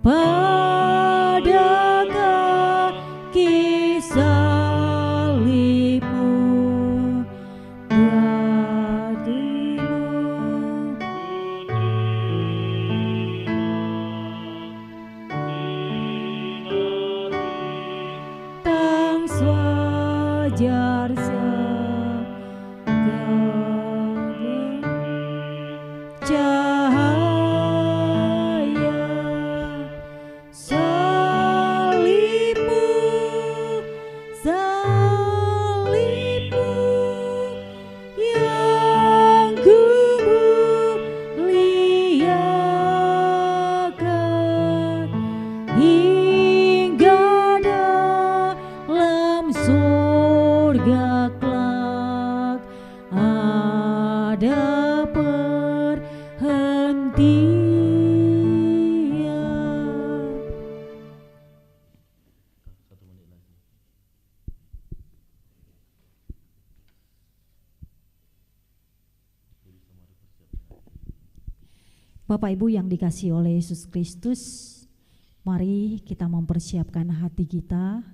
pada kaki salibmu buatimu. Tang swajar Bapak Ibu yang dikasihi oleh Yesus Kristus, mari kita mempersiapkan hati kita.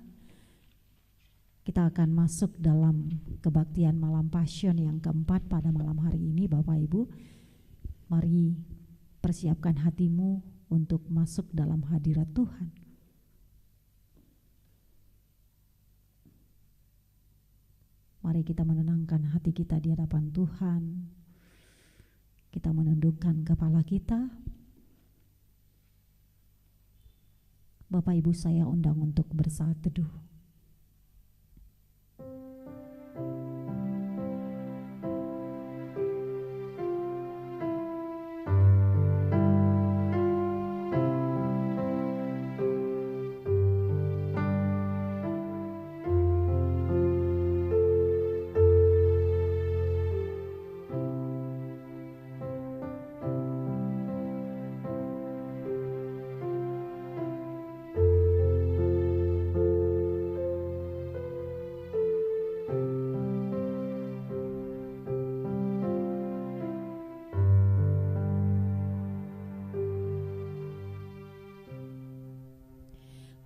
Kita akan masuk dalam kebaktian malam Passion yang keempat pada malam hari ini. Bapak Ibu, mari persiapkan hatimu untuk masuk dalam hadirat Tuhan. Mari kita menenangkan hati kita di hadapan Tuhan. Kita menundukkan kepala kita. Bapak Ibu, saya undang untuk bersaat teduh.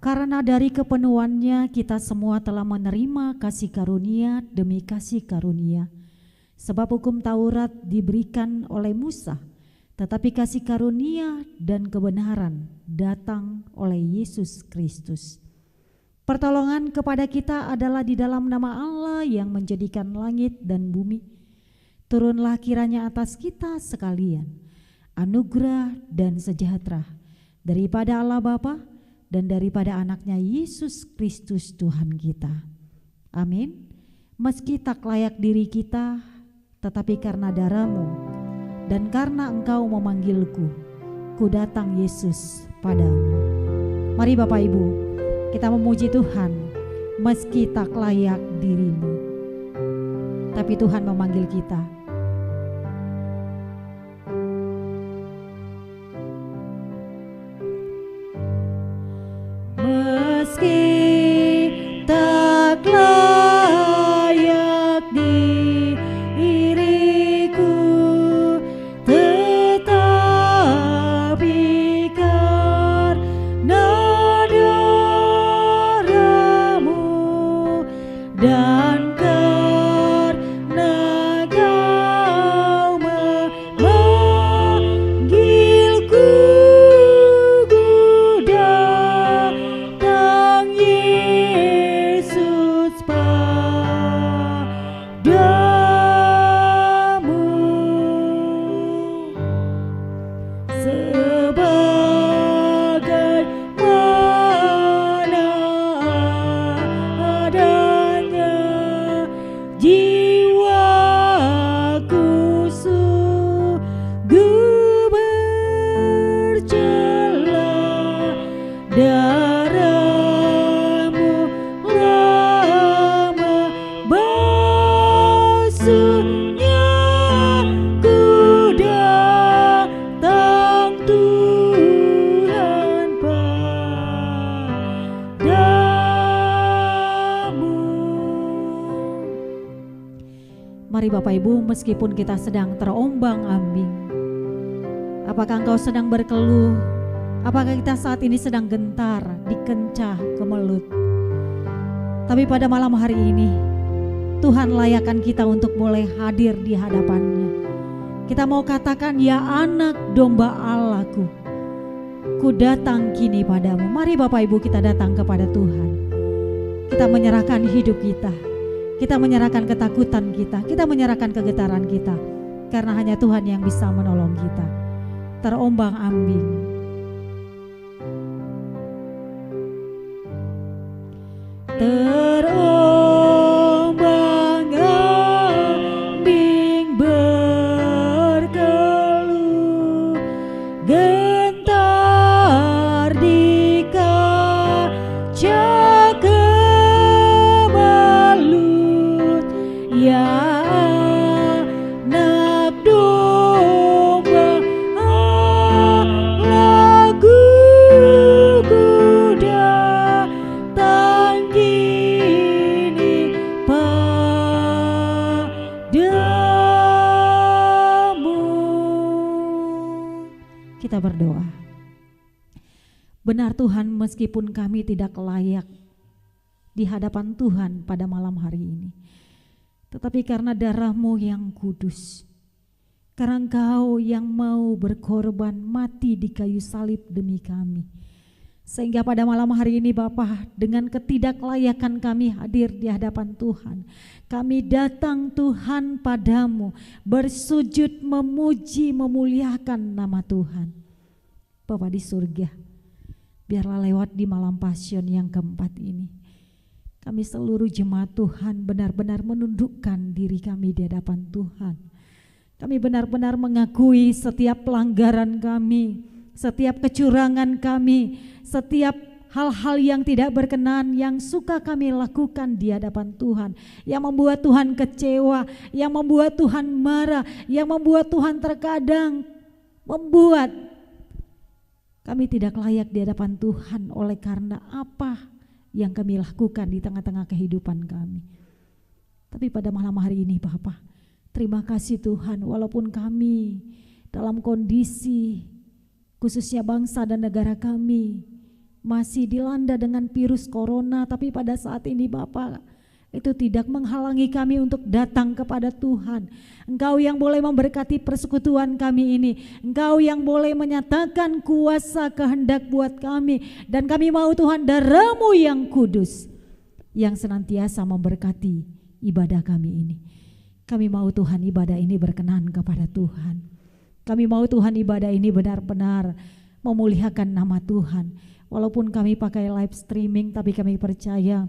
Karena dari kepenuhannya kita semua telah menerima kasih karunia demi kasih karunia. Sebab hukum Taurat diberikan oleh Musa, tetapi kasih karunia dan kebenaran datang oleh Yesus Kristus. Pertolongan kepada kita adalah di dalam nama Allah yang menjadikan langit dan bumi. Turunlah kiranya atas kita sekalian anugerah dan sejahtera daripada Allah Bapa dan daripada anaknya Yesus Kristus Tuhan kita. Amin. Meski tak layak diri kita, tetapi karena darah-Mu dan karena Engkau memanggilku, ku datang Yesus padamu. Mari Bapak Ibu, kita memuji Tuhan meski tak layak dirimu, tapi Tuhan memanggil kita. Meski tak layak diriku, tetapi karena darah-Mu dan karena Kau memanggilku, Mari Bapak Ibu, meskipun kita sedang terombang-ambing, apakah engkau sedang berkeluh? Apakah kita saat ini sedang gentar, dikencah, kemelut? Tapi pada malam hari ini Tuhan layakkan kita untuk boleh hadir di hadapannya. Kita mau katakan, ya anak domba Allahku, ku datang kini padamu. Mari Bapak Ibu kita datang kepada Tuhan. Kita menyerahkan hidup kita. Kita menyerahkan ketakutan kita. Kita menyerahkan kegetaran kita. Karena hanya Tuhan yang bisa menolong kita. Terombang ambing. Terombang ambing berkeluh, gentar di kaca kemelut, ya anak domba Allahku, ku datang kini padamu. Kita berdoa. Benar Tuhan, meskipun kami tidak layak di hadapan Tuhan pada malam hari ini, tetapi karena darah-Mu yang kudus, karena Engkau yang mau berkorban mati di kayu salib demi kami, sehingga pada malam hari ini Bapa, dengan ketidaklayakan kami hadir di hadapan Tuhan, kami datang Tuhan padamu, bersujud memuji memuliakan nama Tuhan. Bapa di surga, biarlah lewat di malam passion yang keempat ini, kami seluruh jemaat Tuhan benar-benar menundukkan diri kami di hadapan Tuhan. Kami benar-benar mengakui setiap pelanggaran kami, setiap kecurangan kami, setiap hal-hal yang tidak berkenan yang suka kami lakukan di hadapan Tuhan, yang membuat Tuhan kecewa, yang membuat Tuhan marah, yang membuat Tuhan terkadang membuat kami tidak layak di hadapan Tuhan oleh karena apa yang kami lakukan di tengah-tengah kehidupan kami. Tapi pada malam hari ini Bapa, terima kasih Tuhan, walaupun kami dalam kondisi khususnya bangsa dan negara kami masih dilanda dengan virus corona, tapi pada saat ini Bapa, itu tidak menghalangi kami untuk datang kepada Tuhan. Engkau yang boleh memberkati persekutuan kami ini, Engkau yang boleh menyatakan kuasa kehendak buat kami, dan kami mau Tuhan darah-Mu yang kudus yang senantiasa memberkati ibadah kami ini. Kami mau Tuhan ibadah ini berkenan kepada Tuhan. Kami mau Tuhan ibadah ini benar-benar memuliakan nama Tuhan. Walaupun kami pakai live streaming, tapi kami percaya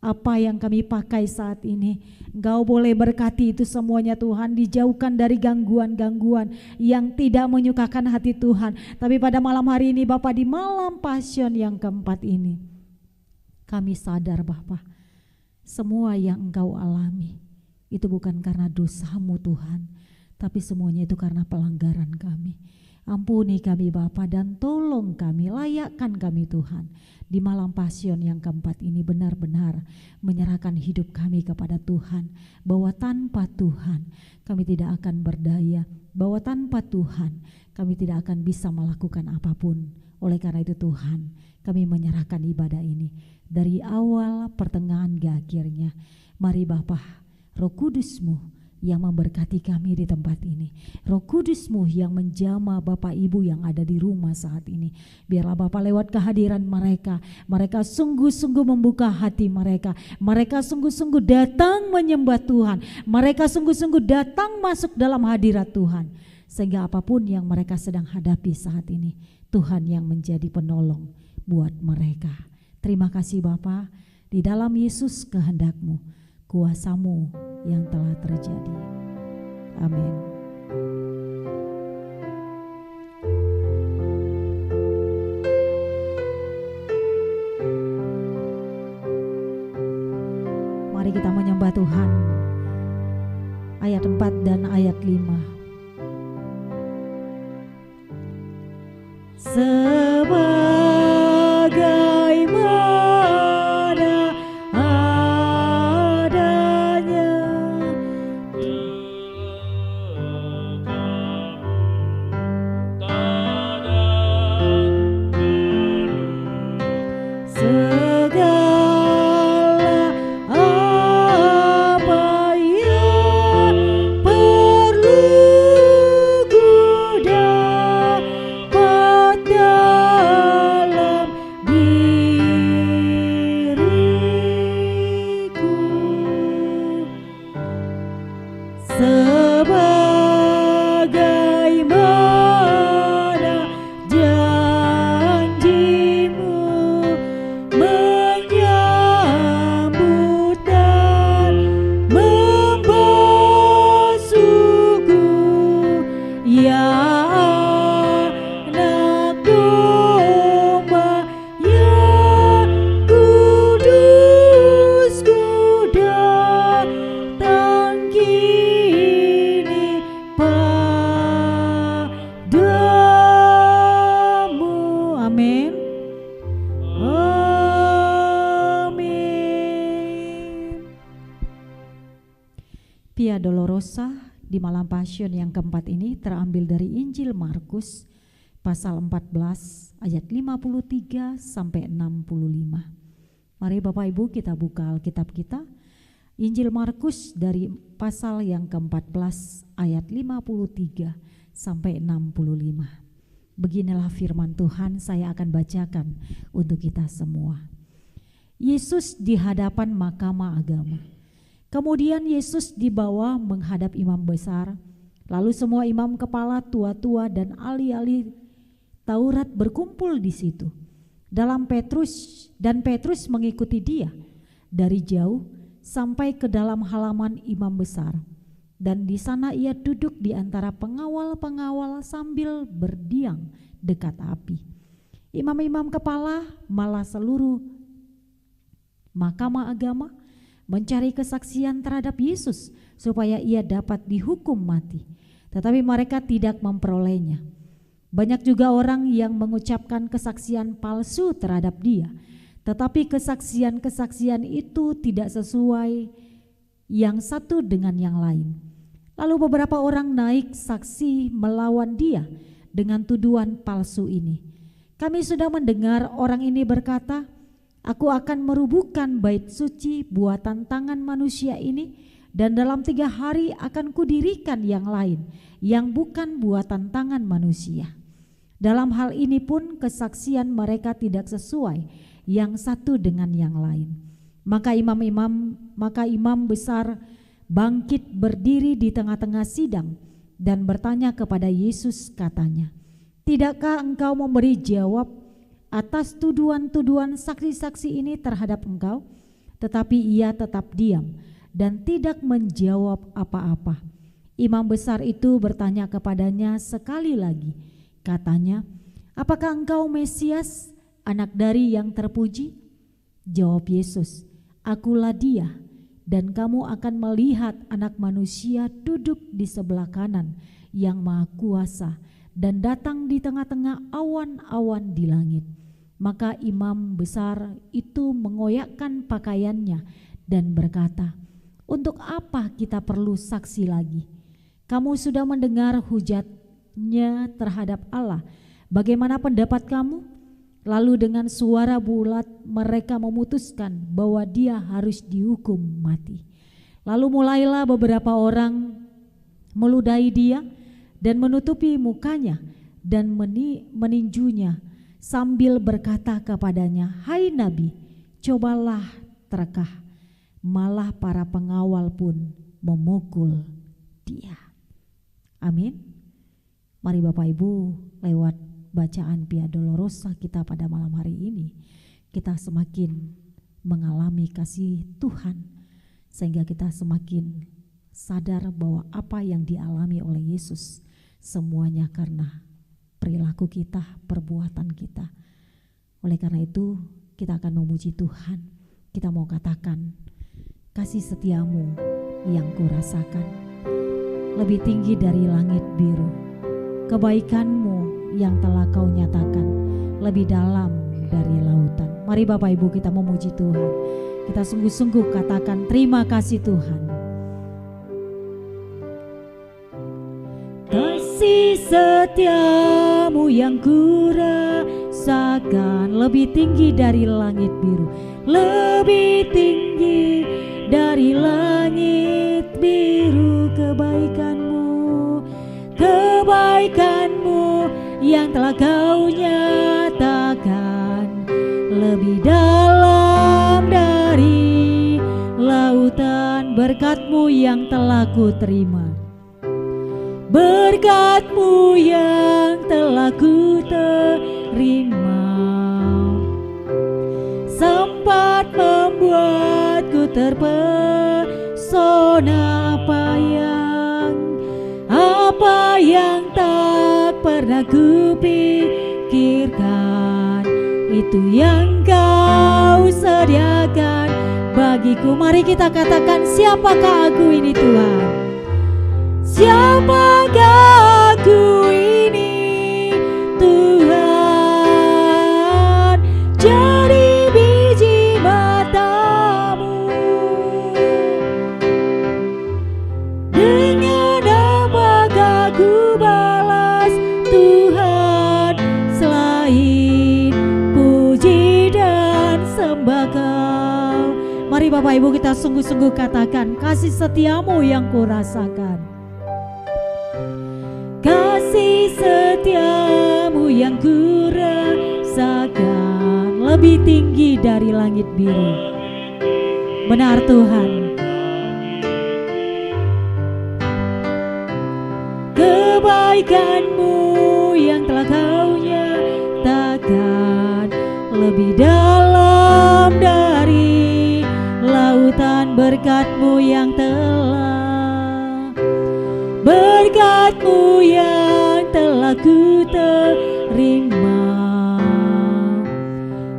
apa yang kami pakai saat ini, Engkau boleh berkati itu semuanya Tuhan, dijauhkan dari gangguan-gangguan yang tidak menyukakan hati Tuhan. Tapi pada malam hari ini Bapa, di malam passion yang keempat ini, kami sadar Bapa, semua yang Engkau alami itu bukan karena dosa-Mu Tuhan, tapi semuanya itu karena pelanggaran kami. Ampuni kami Bapa, dan tolong kami, layakkan kami Tuhan di malam passion yang keempat ini benar-benar menyerahkan hidup kami kepada Tuhan, bahwa tanpa Tuhan kami tidak akan berdaya, bahwa tanpa Tuhan kami tidak akan bisa melakukan apapun. Oleh karena itu Tuhan, kami menyerahkan ibadah ini dari awal, pertengahan, hingga akhirnya. Mari Bapa, Roh Kudus-Mu yang memberkati kami di tempat ini, Roh Kudus-Mu yang menjamah Bapak Ibu yang ada di rumah saat ini. Biarlah Bapak lewat kehadiran mereka, mereka sungguh-sungguh membuka hati mereka, mereka sungguh-sungguh datang menyembah Tuhan, mereka sungguh-sungguh datang masuk dalam hadirat Tuhan, sehingga apapun yang mereka sedang hadapi saat ini, Tuhan yang menjadi penolong buat mereka. Terima kasih Bapa, di dalam Yesus kehendak-Mu, kuasa-Mu yang telah terjadi. Amin. Mari kita menyembah Tuhan. Ayat 4 dan ayat 5. Sebagaimana adanya di malam Passion yang keempat ini terambil dari Injil Markus pasal 14 ayat 53 sampai 65. Mari Bapak Ibu kita buka Alkitab kita. Injil Markus dari pasal yang ke-14 ayat 53 sampai 65. Beginilah firman Tuhan, saya akan bacakan untuk kita semua. Yesus di hadapan mahkamah agama. Kemudian Yesus dibawa menghadap imam besar, lalu semua imam kepala, tua-tua dan ahli-ahli Taurat berkumpul di situ. Petrus mengikuti dia dari jauh sampai ke dalam halaman imam besar. Dan di sana ia duduk di antara pengawal-pengawal sambil berdiam dekat api. Imam-imam kepala malah seluruh mahkamah agama mencari kesaksian terhadap Yesus supaya ia dapat dihukum mati. Tetapi mereka tidak memperolehnya. Banyak juga orang yang mengucapkan kesaksian palsu terhadap dia, tetapi kesaksian-kesaksian itu tidak sesuai yang satu dengan yang lain. Lalu beberapa orang naik saksi melawan dia dengan tuduhan palsu ini. Kami sudah mendengar orang ini berkata, "Aku akan merubuhkan bait suci buatan tangan manusia ini, dan dalam 3 hari akan kudirikan yang lain, yang bukan buatan tangan manusia." Dalam hal ini pun kesaksian mereka tidak sesuai yang satu dengan yang lain. Maka imam besar bangkit berdiri di tengah-tengah sidang dan bertanya kepada Yesus, katanya, "Tidakkah engkau memberi jawab atas tuduhan-tuduhan saksi-saksi ini terhadap engkau?" Tetapi ia tetap diam dan tidak menjawab apa-apa. Imam besar itu bertanya kepadanya sekali lagi, katanya, "Apakah engkau Mesias, anak dari yang terpuji?" Jawab Yesus, "Akulah dia, dan kamu akan melihat Anak Manusia duduk di sebelah kanan yang Maha Kuasa dan datang di tengah-tengah awan-awan di langit." Maka imam besar itu mengoyakkan pakaiannya dan berkata, "Untuk apa kita perlu saksi lagi? Kamu sudah mendengar hujatnya terhadap Allah. Bagaimana pendapat kamu?" Lalu dengan suara bulat mereka memutuskan bahwa dia harus dihukum mati. Lalu mulailah beberapa orang meludahi dia dan menutupi mukanya dan meninjunya sambil berkata kepadanya, "Hai Nabi, cobalah terkah." Malah para pengawal pun memukul dia. Amin. Mari Bapak Ibu, lewat bacaan Via Dolorosa kita pada malam hari ini, kita semakin mengalami kasih Tuhan, sehingga kita semakin sadar bahwa apa yang dialami oleh Yesus semuanya karena perilaku kita, perbuatan kita. Oleh karena itu kita akan memuji Tuhan. Kita mau katakan, "Kasih setiamu yang kurasakan lebih tinggi dari langit biru. Kebaikanmu yang telah kau nyatakan lebih dalam dari lautan." Mari Bapak Ibu kita memuji Tuhan. Kita sungguh-sungguh katakan, "Terima kasih Tuhan." Kasih setiamu yang kurasakan lebih tinggi dari langit biru, lebih tinggi dari langit biru. Kebaikanmu yang telah kau nyatakan lebih dalam dari lautan. Berkat-Mu yang telah ku terima, berkat-Mu yang telah ku terima, sempat membuatku terpesona. Apa yang tak pernah kupikirkan, itu yang Kau sediakan bagiku. Mari kita katakan, siapakah aku ini Tuhan? Siapakah aku ini Tuhan? Jadi biji mata-Mu dengan Mari Bapak Ibu kita sungguh-sungguh katakan, kasih setiamu yang kurasakan. Kasih setiamu yang kurasakan lebih tinggi dari langit biru. Benar Tuhan. Kebaikan-Mu yang telah Kau nyatakan lebih dalam dari lautan. Berkat-Mu yang telah, berkat-Mu yang telah ku terima,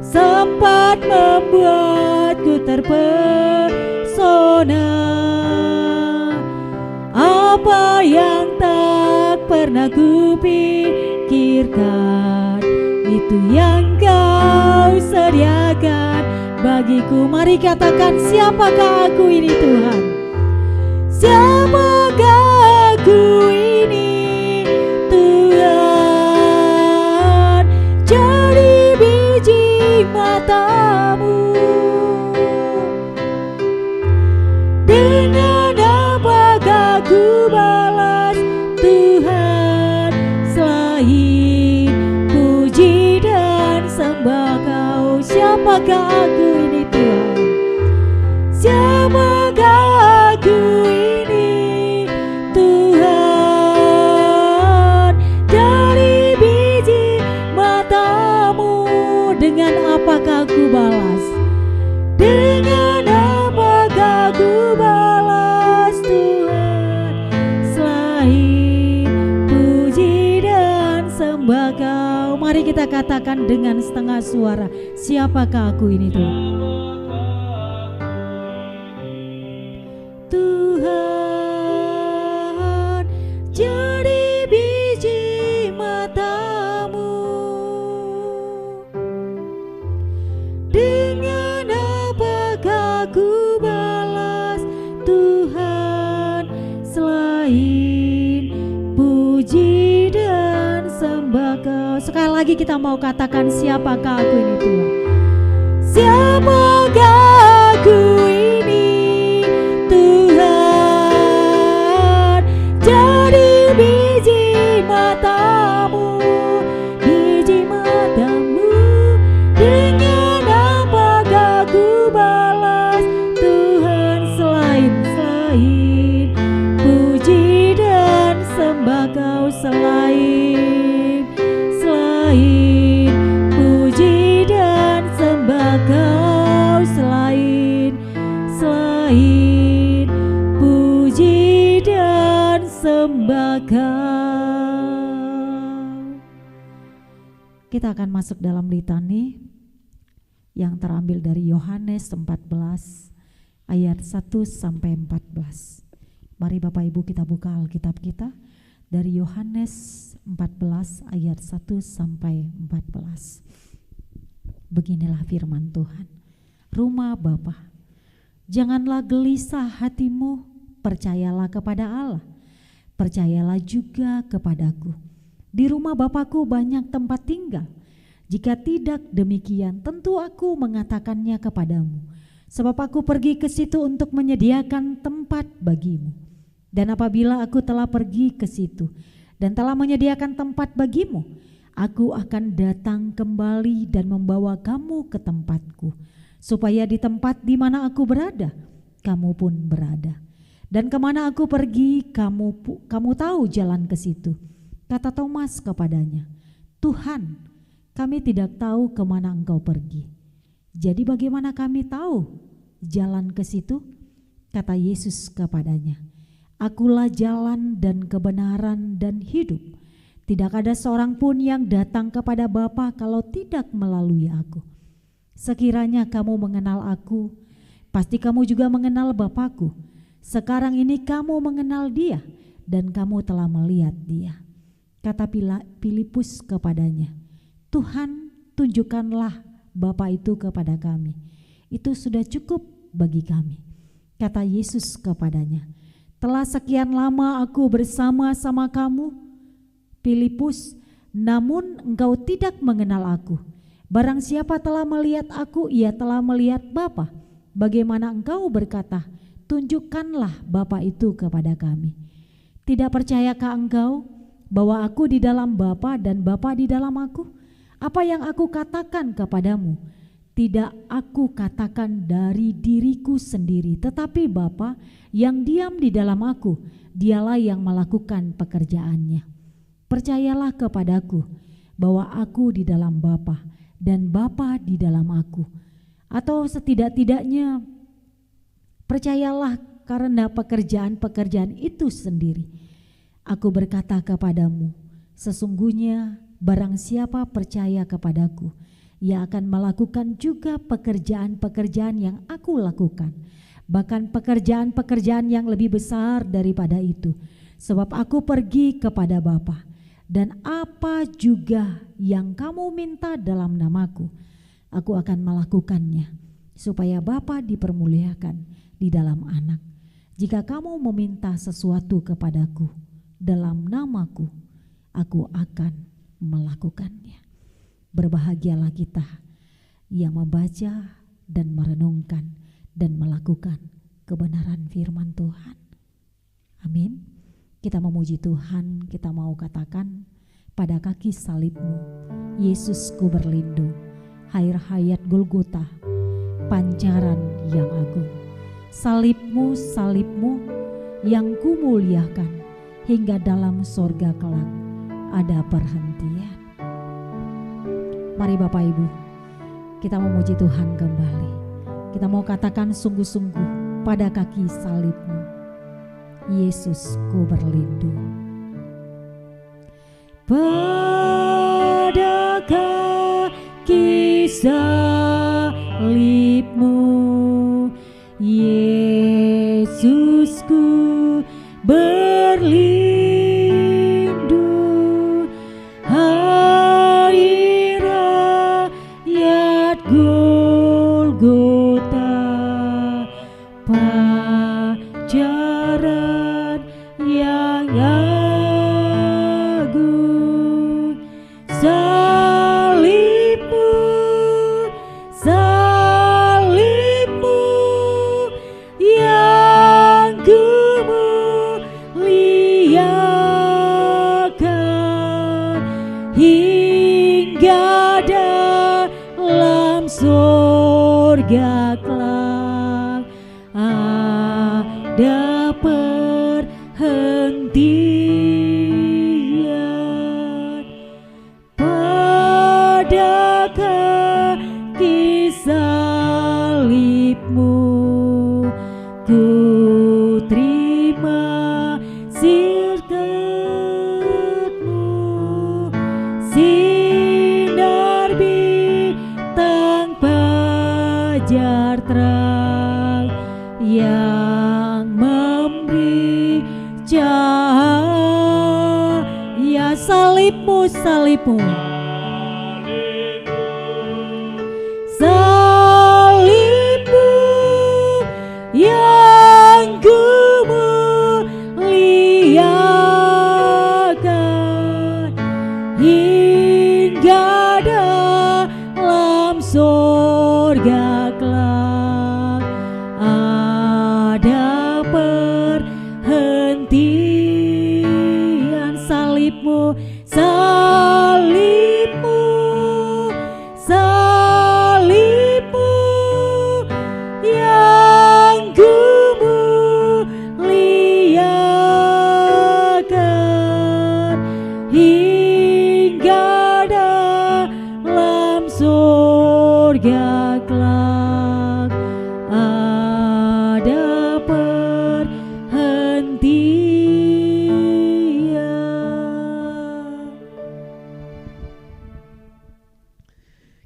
sempat membuatku terpesona. Apa yang tak pernah ku pikirkan, itu yang Kau sediakan bagiku. Mari katakan, siapakah aku ini Tuhan? Siapakah aku ini Tuhan? Jadi biji mata-Mu. Dengan apakah ku balas Tuhan, selain puji dan sembah Kau? Siapakah aku ini Tuhan? Siapakah aku ini Tuhan? Dari biji mata-Mu. Dengan apakah ku balas? Dengan apakah ku balas Tuhan, selain puji dan sembah Kau? Mari kita katakan dengan setengah suara, siapakah aku ini Tuhan? Tuhan, jadi biji mata-Mu. Dengan apakah ku balas Tuhan, selain puji dan sembah Kau? Sekali lagi kita mau katakan, siapakah aku ini Tuhan? Siapakah aku ini Tuhan? Jadi biji mata-Mu, biji mata-Mu. Dengan apakah ku balas Tuhan, selain puji dan sembah Kau? Selain puji dan sembah Kau, selain puji dan sembah Kau. Kita akan masuk dalam litani yang terambil dari Yohanes 14 ayat 1 sampai 14. Mari Bapak Ibu kita buka Alkitab kita dari Yohanes 14 ayat 1 sampai 14. Beginilah firman Tuhan. Rumah Bapa, janganlah gelisah hatimu, percayalah kepada Allah, percayalah juga kepadaku. Di rumah Bapakku banyak tempat tinggal. Jika tidak demikian, tentu aku mengatakannya kepadamu. Sebab aku pergi ke situ untuk menyediakan tempat bagimu. Dan apabila aku telah pergi ke situ dan telah menyediakan tempat bagimu, aku akan datang kembali dan membawa kamu ke tempatku, supaya di tempat di mana aku berada, kamu pun berada. Dan kemana aku pergi, kamu tahu jalan ke situ. Kata Thomas kepadanya, Tuhan, kami tidak tahu kemana Engkau pergi. Jadi bagaimana kami tahu jalan ke situ? Kata Yesus kepadanya, Akulah jalan dan kebenaran dan hidup. Tidak ada seorang pun yang datang kepada Bapa kalau tidak melalui aku. Sekiranya kamu mengenal aku, pasti kamu juga mengenal Bapakku. Sekarang ini kamu mengenal Dia dan kamu telah melihat Dia. Kata Filipus kepadanya, Tuhan, tunjukkanlah Bapa itu kepada kami. Itu sudah cukup bagi kami. Kata Yesus kepadanya, telah sekian lama aku bersama-sama kamu, Filipus, namun engkau tidak mengenal aku. Barang siapa telah melihat aku, ia telah melihat Bapa. bagaimana Engkau berkata, tunjukkanlah Bapa itu kepada kami. Tidak percayakah engkau bahwa aku di dalam Bapa dan Bapa di dalam aku? Apa yang aku katakan kepadamu, tidak aku katakan dari diriku sendiri, tetapi Bapa yang diam di dalam aku, dialah yang melakukan pekerjaannya. Percayalah kepadaku bahwa aku di dalam Bapa dan Bapa di dalam aku. Atau setidak-tidaknya percayalah karena pekerjaan-pekerjaan itu sendiri. Aku berkata kepadamu, sesungguhnya barang siapa percaya kepadaku, ia akan melakukan juga pekerjaan-pekerjaan yang aku lakukan, bahkan pekerjaan-pekerjaan yang lebih besar daripada itu, sebab aku pergi kepada Bapa. Dan apa juga yang kamu minta dalam namaku, aku akan melakukannya, supaya Bapa dipermuliakan di dalam Anak. Jika kamu meminta sesuatu kepadaku dalam namaku, aku akan melakukannya. Berbahagialah kita yang membaca dan merenungkan dan melakukan kebenaran firman Tuhan. Amin. Kita memuji Tuhan, kita mau katakan, pada kaki salib-Mu, Yesusku berlindung, air hayat Golgota, pancaran yang agung. Salib-Mu, salib-Mu yang kumuliakan, hingga dalam sorga kelak ada perhentian. Mari Bapak Ibu, kita memuji Tuhan kembali. Kita mau katakan sungguh-sungguh, pada kaki salib-Mu, Yesusku berlindung. Pada kaki salib-Mu, Yesusku berlindung, air hayat Golgota, pancaran yang agung. Salib-Mu, salib-Mu yang kumuliakan, hingga dalam sorga kelak ada perhentian. Pada kaki salib-Mu, ku terima sirkat-Mu, sinar bintang fajar terang yang memberi cahaya. Salib-Mu, salib-Mu, salib-Mu yang kumuliakan, hingga dalam sorga kelak ada perhentian. Salib-Mu, salib-Mu, salib-Mu yang kumuliakan, hingga dalam sorga kelak ada perhentian.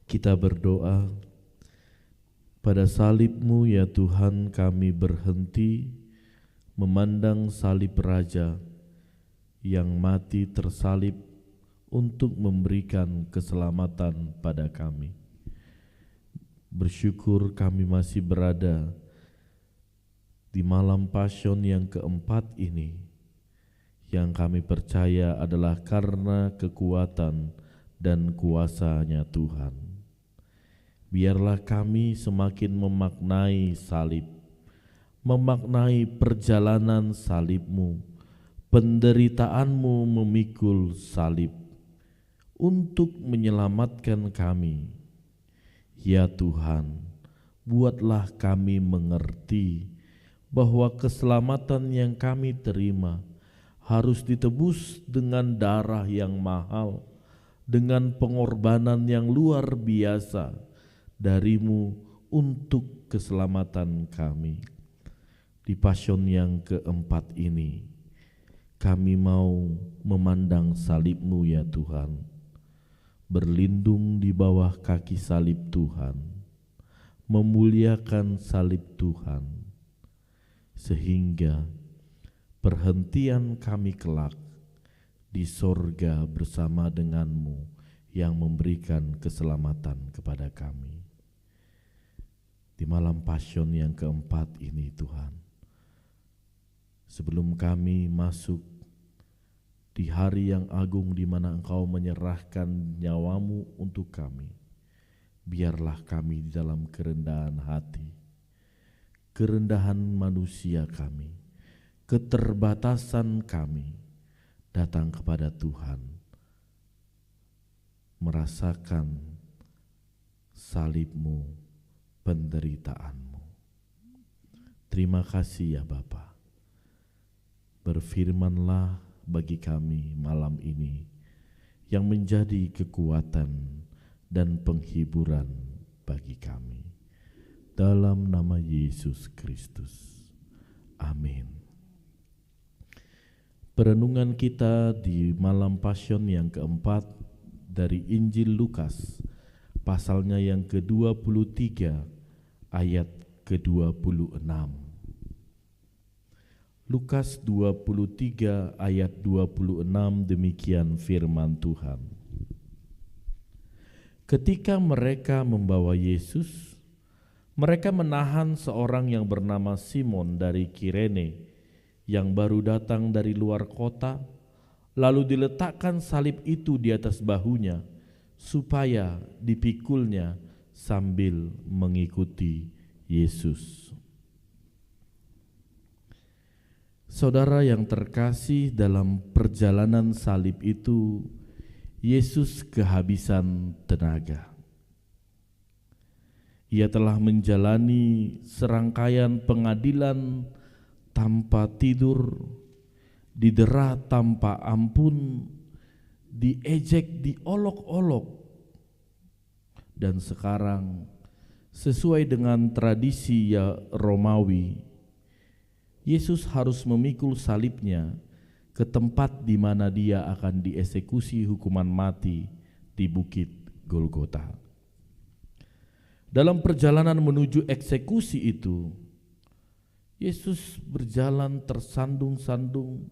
Kita berdoa, pada salib-Mu ya Tuhan kami berhenti memandang salib Raja yang mati tersalib untuk memberikan keselamatan pada kami. Bersyukur kami masih berada di malam Passion yang keempat ini, yang kami percaya adalah karena kekuatan dan kuasa-Nya Tuhan. Biarlah kami semakin memaknai salib, memaknai perjalanan salib-Mu, penderitaanmu memikul salib untuk menyelamatkan kami. Ya Tuhan, buatlah kami mengerti bahwa keselamatan yang kami terima harus ditebus dengan darah yang mahal, dengan pengorbanan yang luar biasa dari-Mu untuk keselamatan kami. Di Pasion yang keempat ini, kami mau memandang salib-Mu ya Tuhan, berlindung di bawah kaki salib Tuhan, memuliakan salib Tuhan, sehingga perhentian kami kelak di sorga bersama dengan-Mu yang memberikan keselamatan kepada kami. Di malam Pasion yang keempat ini Tuhan, sebelum kami masuk di hari yang agung di mana Engkau menyerahkan nyawa-Mu untuk kami, biarlah kami di dalam kerendahan hati, kerendahan manusia kami, keterbatasan kami, datang kepada Tuhan, merasakan salib-Mu, penderitaanmu. Terima kasih ya Bapa. Berfirmanlah bagi kami malam ini yang menjadi kekuatan dan penghiburan bagi kami. Dalam nama Yesus Kristus. Amin. Perenungan kita di malam Pasion yang keempat dari Injil Lukas, pasalnya yang ke-23 ayat ke-26. Lukas 23 ayat 26 demikian firman Tuhan. Ketika mereka membawa Yesus, mereka menahan seorang yang bernama Simon dari Kirene yang baru datang dari luar kota, lalu diletakkan salib itu di atas bahunya supaya dipikulnya sambil mengikuti Yesus. Saudara yang terkasih, dalam perjalanan salib itu Yesus kehabisan tenaga. Ia telah menjalani serangkaian pengadilan tanpa tidur, didera tanpa ampun, diejek, diolok-olok, dan sekarang sesuai dengan tradisi Romawi, Yesus harus memikul salibnya ke tempat di mana dia akan dieksekusi hukuman mati di Bukit Golgota. Dalam perjalanan menuju eksekusi itu, Yesus berjalan tersandung-sandung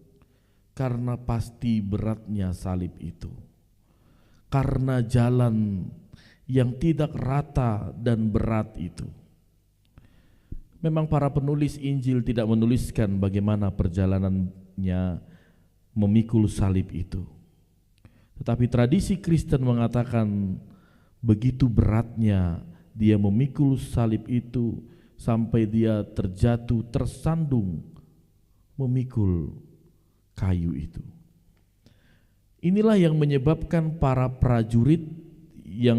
karena pasti beratnya salib itu. Karena jalan yang tidak rata dan berat itu. Memang para penulis Injil tidak menuliskan bagaimana perjalanannya memikul salib itu. Tetapi tradisi Kristen mengatakan begitu beratnya dia memikul salib itu sampai dia terjatuh tersandung memikul kayu itu. Inilah yang menyebabkan para prajurit yang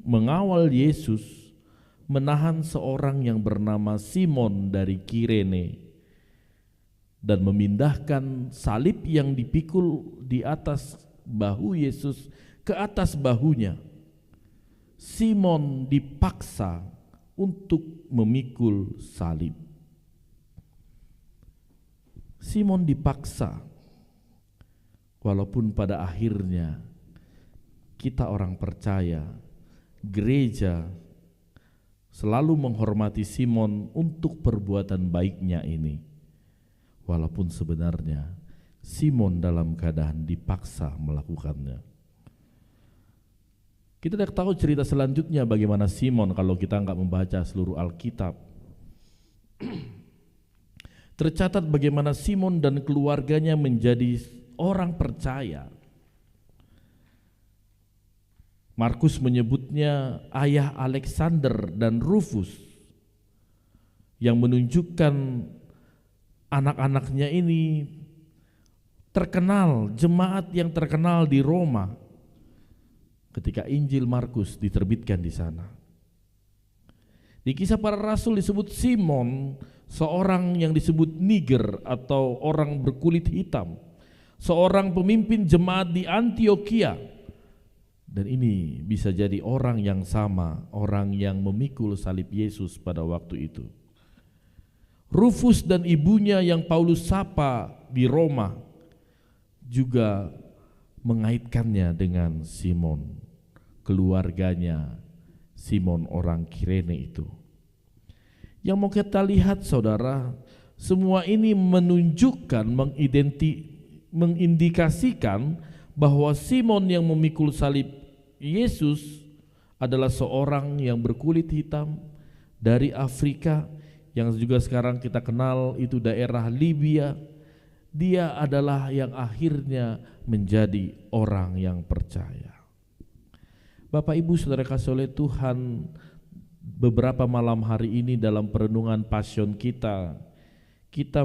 mengawal Yesus menahan seorang yang bernama Simon dari Kirene dan memindahkan salib yang dipikul di atas bahu Yesus ke atas bahunya. Simon dipaksa untuk memikul salib. Simon dipaksa, walaupun pada akhirnya kita orang percaya, gereja selalu menghormati Simon untuk perbuatan baiknya ini. Walaupun sebenarnya Simon dalam keadaan dipaksa melakukannya. Kita tidak tahu cerita selanjutnya bagaimana Simon kalau kita enggak membaca seluruh Alkitab. Tercatat bagaimana Simon dan keluarganya menjadi orang percaya. Markus menyebutnya ayah Alexander dan Rufus, yang menunjukkan anak-anaknya ini terkenal, jemaat yang terkenal di Roma ketika Injil Markus diterbitkan di sana. Di Kisah Para Rasul disebut Simon, seorang yang disebut Niger atau orang berkulit hitam, seorang pemimpin jemaat di Antioquia. Dan ini bisa jadi orang yang sama, orang yang memikul salib Yesus pada waktu itu. Rufus dan ibunya yang Paulus sapa di Roma juga mengaitkannya dengan Simon, keluarganya Simon orang Kirene itu. Yang mau kita lihat saudara, semua ini menunjukkan, mengindikasikan bahwa Simon yang memikul salib Yesus adalah seorang yang berkulit hitam dari Afrika, yang juga sekarang kita kenal itu daerah Libya. Dia adalah yang akhirnya menjadi orang yang percaya. Bapak Ibu Saudara kasih oleh Tuhan, beberapa malam hari ini dalam perenungan Passion kita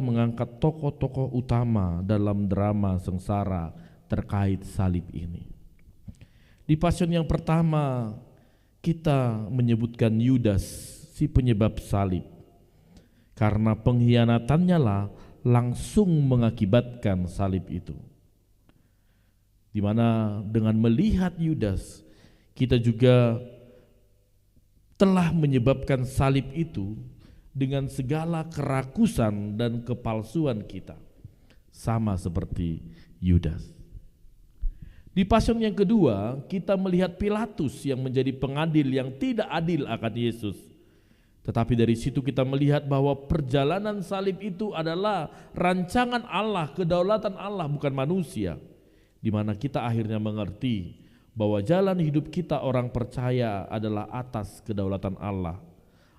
mengangkat tokoh-tokoh utama dalam drama sengsara terkait salib ini. Di Passion yang pertama kita menyebutkan Yudas, si penyebab salib, karena pengkhianatannya lah langsung mengakibatkan salib itu. Di mana dengan melihat Yudas, kita juga telah menyebabkan salib itu dengan segala kerakusan dan kepalsuan kita, sama seperti Yudas. Di Passion yang kedua, kita melihat Pilatus yang menjadi pengadil yang tidak adil akan Yesus. Tetapi dari situ kita melihat bahwa perjalanan salib itu adalah rancangan Allah, kedaulatan Allah, bukan manusia. Di mana kita akhirnya mengerti bahwa jalan hidup kita orang percaya adalah atas kedaulatan Allah.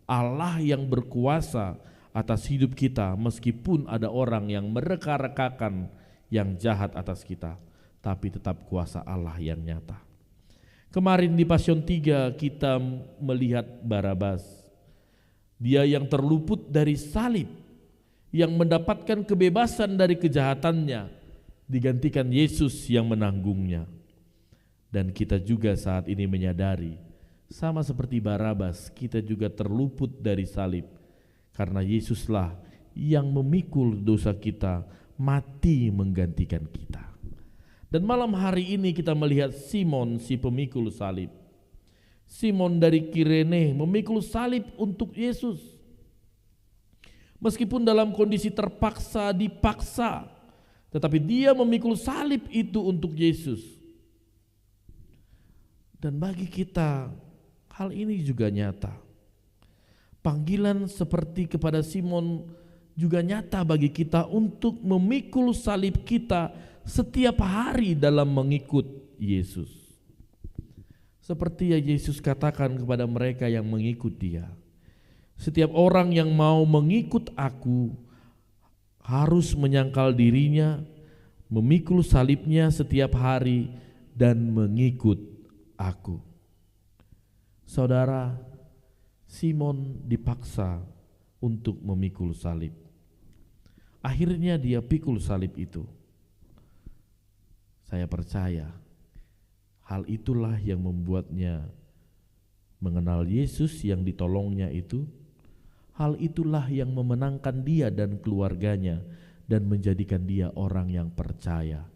Allah yang berkuasa atas hidup kita meskipun ada orang yang mereka-rekakan yang jahat atas kita, tapi tetap kuasa Allah yang nyata. Kemarin di Passion 3 kita melihat Barabas, dia yang terluput dari salib, yang mendapatkan kebebasan dari kejahatannya, digantikan Yesus yang menanggungnya. Dan kita juga saat ini menyadari, sama seperti Barabas, kita juga terluput dari salib, karena Yesuslah yang memikul dosa kita, mati menggantikan kita. Dan malam hari ini kita melihat Simon si pemikul salib. Simon dari Kirene memikul salib untuk Yesus. Meskipun dalam kondisi terpaksa, dipaksa, tetapi dia memikul salib itu untuk Yesus. Dan bagi kita hal ini juga nyata. Panggilan seperti kepada Simon juga nyata bagi kita untuk memikul salib kita setiap hari dalam mengikut Yesus. Seperti yang Yesus katakan kepada mereka yang mengikut Dia, setiap orang yang mau mengikut aku harus menyangkal dirinya, memikul salibnya setiap hari dan mengikut aku. Saudara, Simon dipaksa untuk memikul salib. Akhirnya dia pikul salib itu. Saya percaya hal itulah yang membuatnya mengenal Yesus yang ditolongnya itu. Hal itulah yang memenangkan dia dan keluarganya dan menjadikan dia orang yang percaya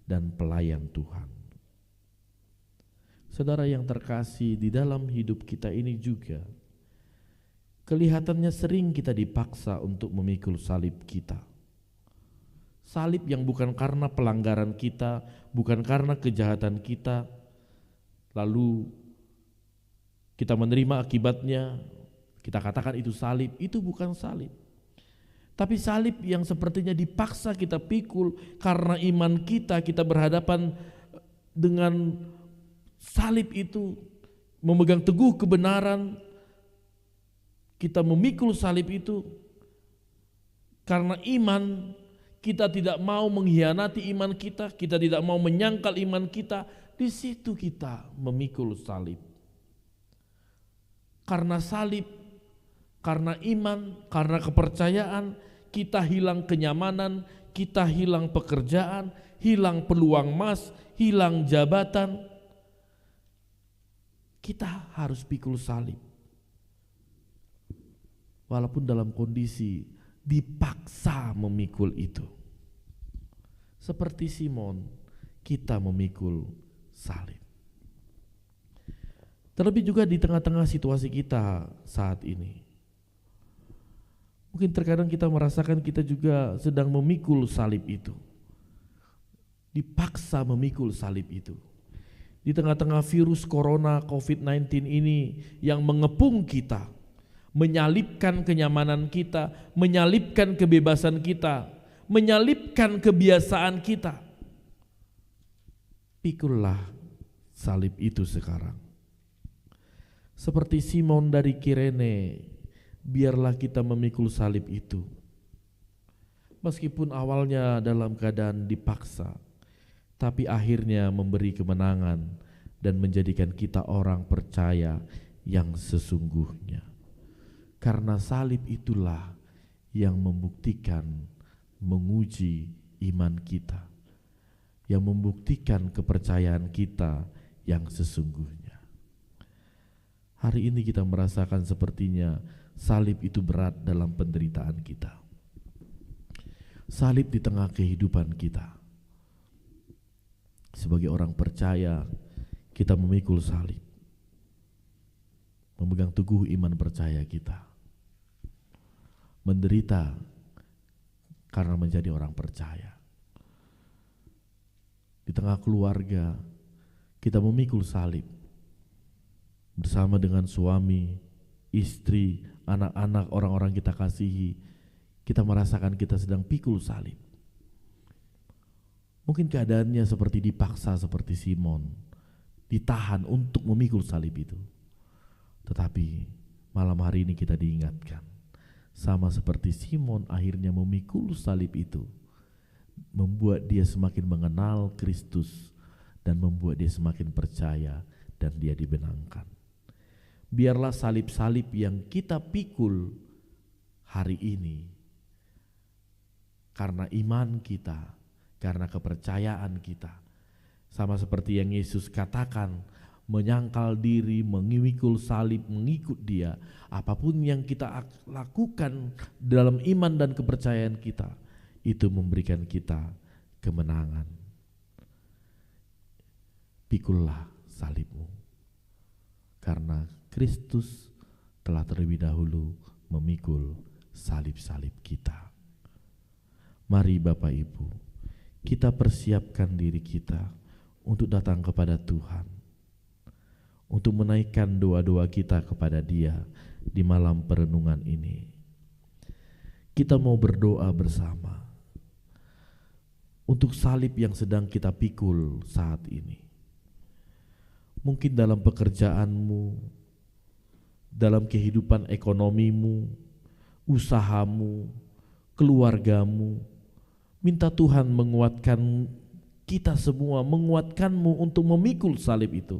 dan pelayan Tuhan. Saudara yang terkasih, di dalam hidup kita ini juga kelihatannya sering kita dipaksa untuk memikul salib kita. Salib yang bukan karena pelanggaran kita, bukan karena kejahatan kita, lalu kita menerima akibatnya, kita katakan itu salib. Itu bukan salib. Tapi salib yang sepertinya dipaksa kita pikul karena iman kita, kita berhadapan dengan salib itu, memegang teguh kebenaran, kita memikul salib itu karena iman. Kita tidak mau mengkhianati iman kita tidak mau menyangkal iman kita, di situ kita memikul salib. Karena salib, karena iman, karena kepercayaan, kita hilang kenyamanan, kita hilang pekerjaan, hilang peluang emas, hilang jabatan. Kita harus pikul salib. Walaupun dalam kondisi dipaksa memikul itu. Seperti Simon, kita memikul salib. Terlebih juga di tengah-tengah situasi kita saat ini. Mungkin terkadang kita merasakan kita juga sedang memikul salib itu. Dipaksa memikul salib itu. Di tengah-tengah virus corona COVID-19 ini yang mengepung kita, menyalipkan kenyamanan kita, menyalipkan kebebasan kita, menyalipkan kebiasaan kita. Pikullah salib itu sekarang. Seperti Simon dari Kirene, biarlah kita memikul salib itu. Meskipun awalnya dalam keadaan dipaksa, tapi akhirnya memberi kemenangan dan menjadikan kita orang percaya yang sesungguhnya. Karena salib itulah yang membuktikan, menguji iman kita, yang membuktikan kepercayaan kita yang sesungguhnya. Hari ini kita merasakan sepertinya salib itu berat dalam penderitaan kita. Salib di tengah kehidupan kita. Sebagai orang percaya, kita memikul salib. Memegang teguh iman percaya kita. Menderita karena menjadi orang percaya. Di tengah keluarga, kita memikul salib. Bersama dengan suami, istri, anak-anak, orang-orang kita kasihi, kita merasakan kita sedang pikul salib. Mungkin keadaannya seperti dipaksa seperti Simon, ditahan untuk memikul salib itu. Tetapi malam hari ini kita diingatkan, sama seperti Simon akhirnya memikul salib itu, membuat dia semakin mengenal Kristus dan membuat dia semakin percaya dan dia dibenangkan. Biarlah salib-salib yang kita pikul hari ini karena iman kita, karena kepercayaan kita, sama seperti yang Yesus katakan, menyangkal diri, memikul salib, mengikut Dia. Apapun yang kita lakukan dalam iman dan kepercayaan kita, itu memberikan kita kemenangan. Pikullah salibmu, karena Kristus telah terlebih dahulu memikul salib-salib kita. Mari Bapak Ibu, kita persiapkan diri kita untuk datang kepada Tuhan, untuk menaikkan doa-doa kita kepada Dia di malam perenungan ini. Kita mau berdoa bersama untuk salib yang sedang kita pikul saat ini. Mungkin dalam pekerjaanmu, dalam kehidupan ekonomimu, usahamu, keluargamu, minta Tuhan menguatkan kita semua, menguatkanmu untuk memikul salib itu.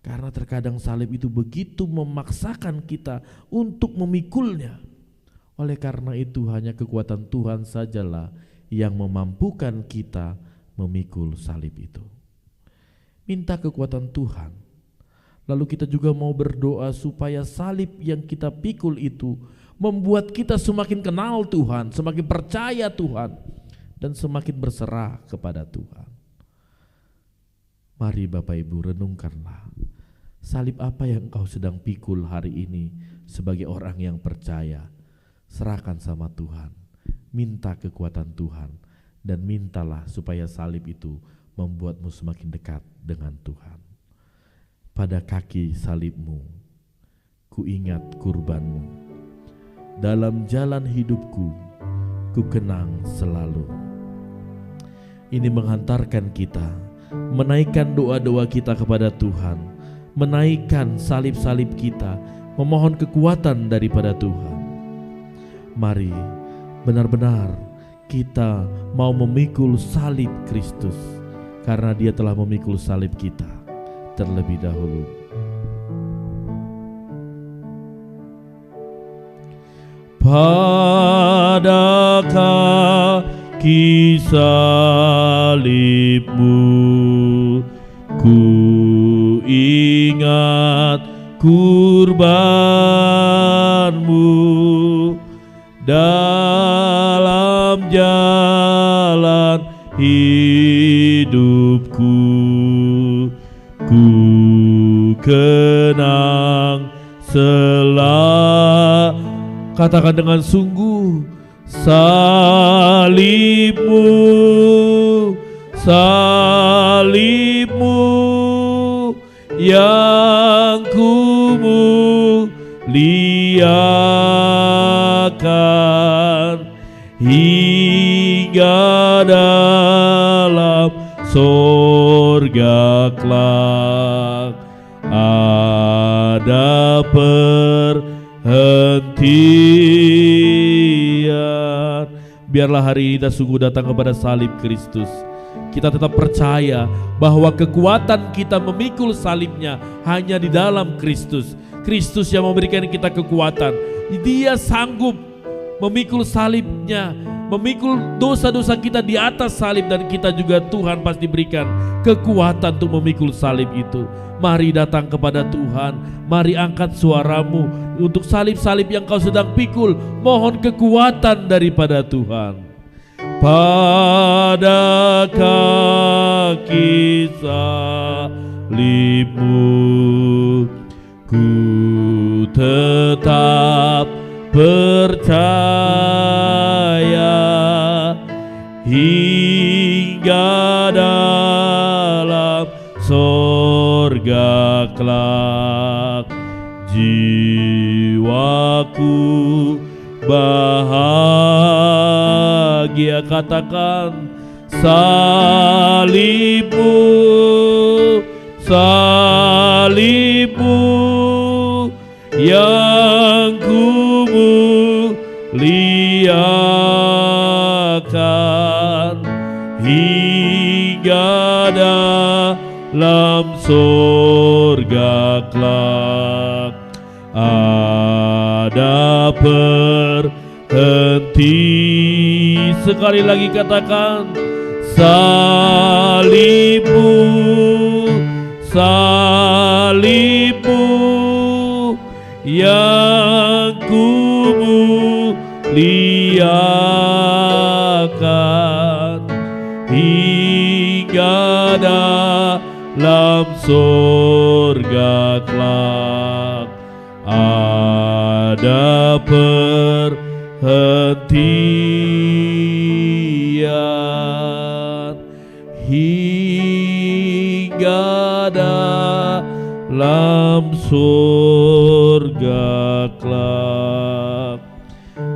Karena terkadang salib itu begitu memaksakan kita untuk memikulnya. Oleh karena itu hanya kekuatan Tuhan sajalah yang memampukan kita memikul salib itu. Minta kekuatan Tuhan. Lalu kita juga mau berdoa supaya salib yang kita pikul itu membuat kita semakin kenal Tuhan, semakin percaya Tuhan, dan semakin berserah kepada Tuhan. Mari Bapak Ibu renungkanlah, salib apa yang engkau sedang pikul hari ini sebagai orang yang percaya. Serahkan sama Tuhan, minta kekuatan Tuhan, dan mintalah supaya salib itu membuatmu semakin dekat dengan Tuhan. Pada kaki salibmu, ku ingat kurbanmu. Dalam jalan hidupku, ku kenang selalu. Ini menghantarkan kita, menaikkan doa-doa kita kepada Tuhan, menaikkan salib-salib kita, memohon kekuatan daripada Tuhan. Mari benar-benar kita mau memikul salib Kristus, karena Dia telah memikul salib kita terlebih dahulu. Pada kaki salib-Mu ku ingat kurban-Mu dalam jalan hidupku. Ku kenang katakan dengan sungguh, salib-Mu, salib-Mu yang ku muliakan hingga dalam sorga kelak ada perhentian. Biarlah hari ini kita sungguh datang kepada salib Kristus. Kita tetap percaya bahwa kekuatan kita memikul salibnya hanya di dalam Kristus. Kristus yang memberikan kita kekuatan. Dia sanggup memikul salibnya, memikul dosa-dosa kita di atas salib, dan kita juga Tuhan pasti berikan kekuatan untuk memikul salib itu. Mari datang kepada Tuhan, mari angkat suaramu untuk salib-salib yang kau sedang pikul. Mohon kekuatan daripada Tuhan. Pada kaki salib-Mu ku tetap percaya hingga dalam sorga kelak jiwaku bahagia. Katakan, salib-Mu, salib-Mu yang ku muliakan hingga dalam sorga kelak ada perhenti. Sekali lagi katakan, salib-Mu, salib-Mu yang ku muliakan hingga dalam sorga kelak ada perhentian hingga dalam sorga kelak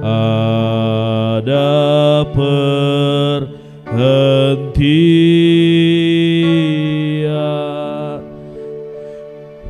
ada perhentian.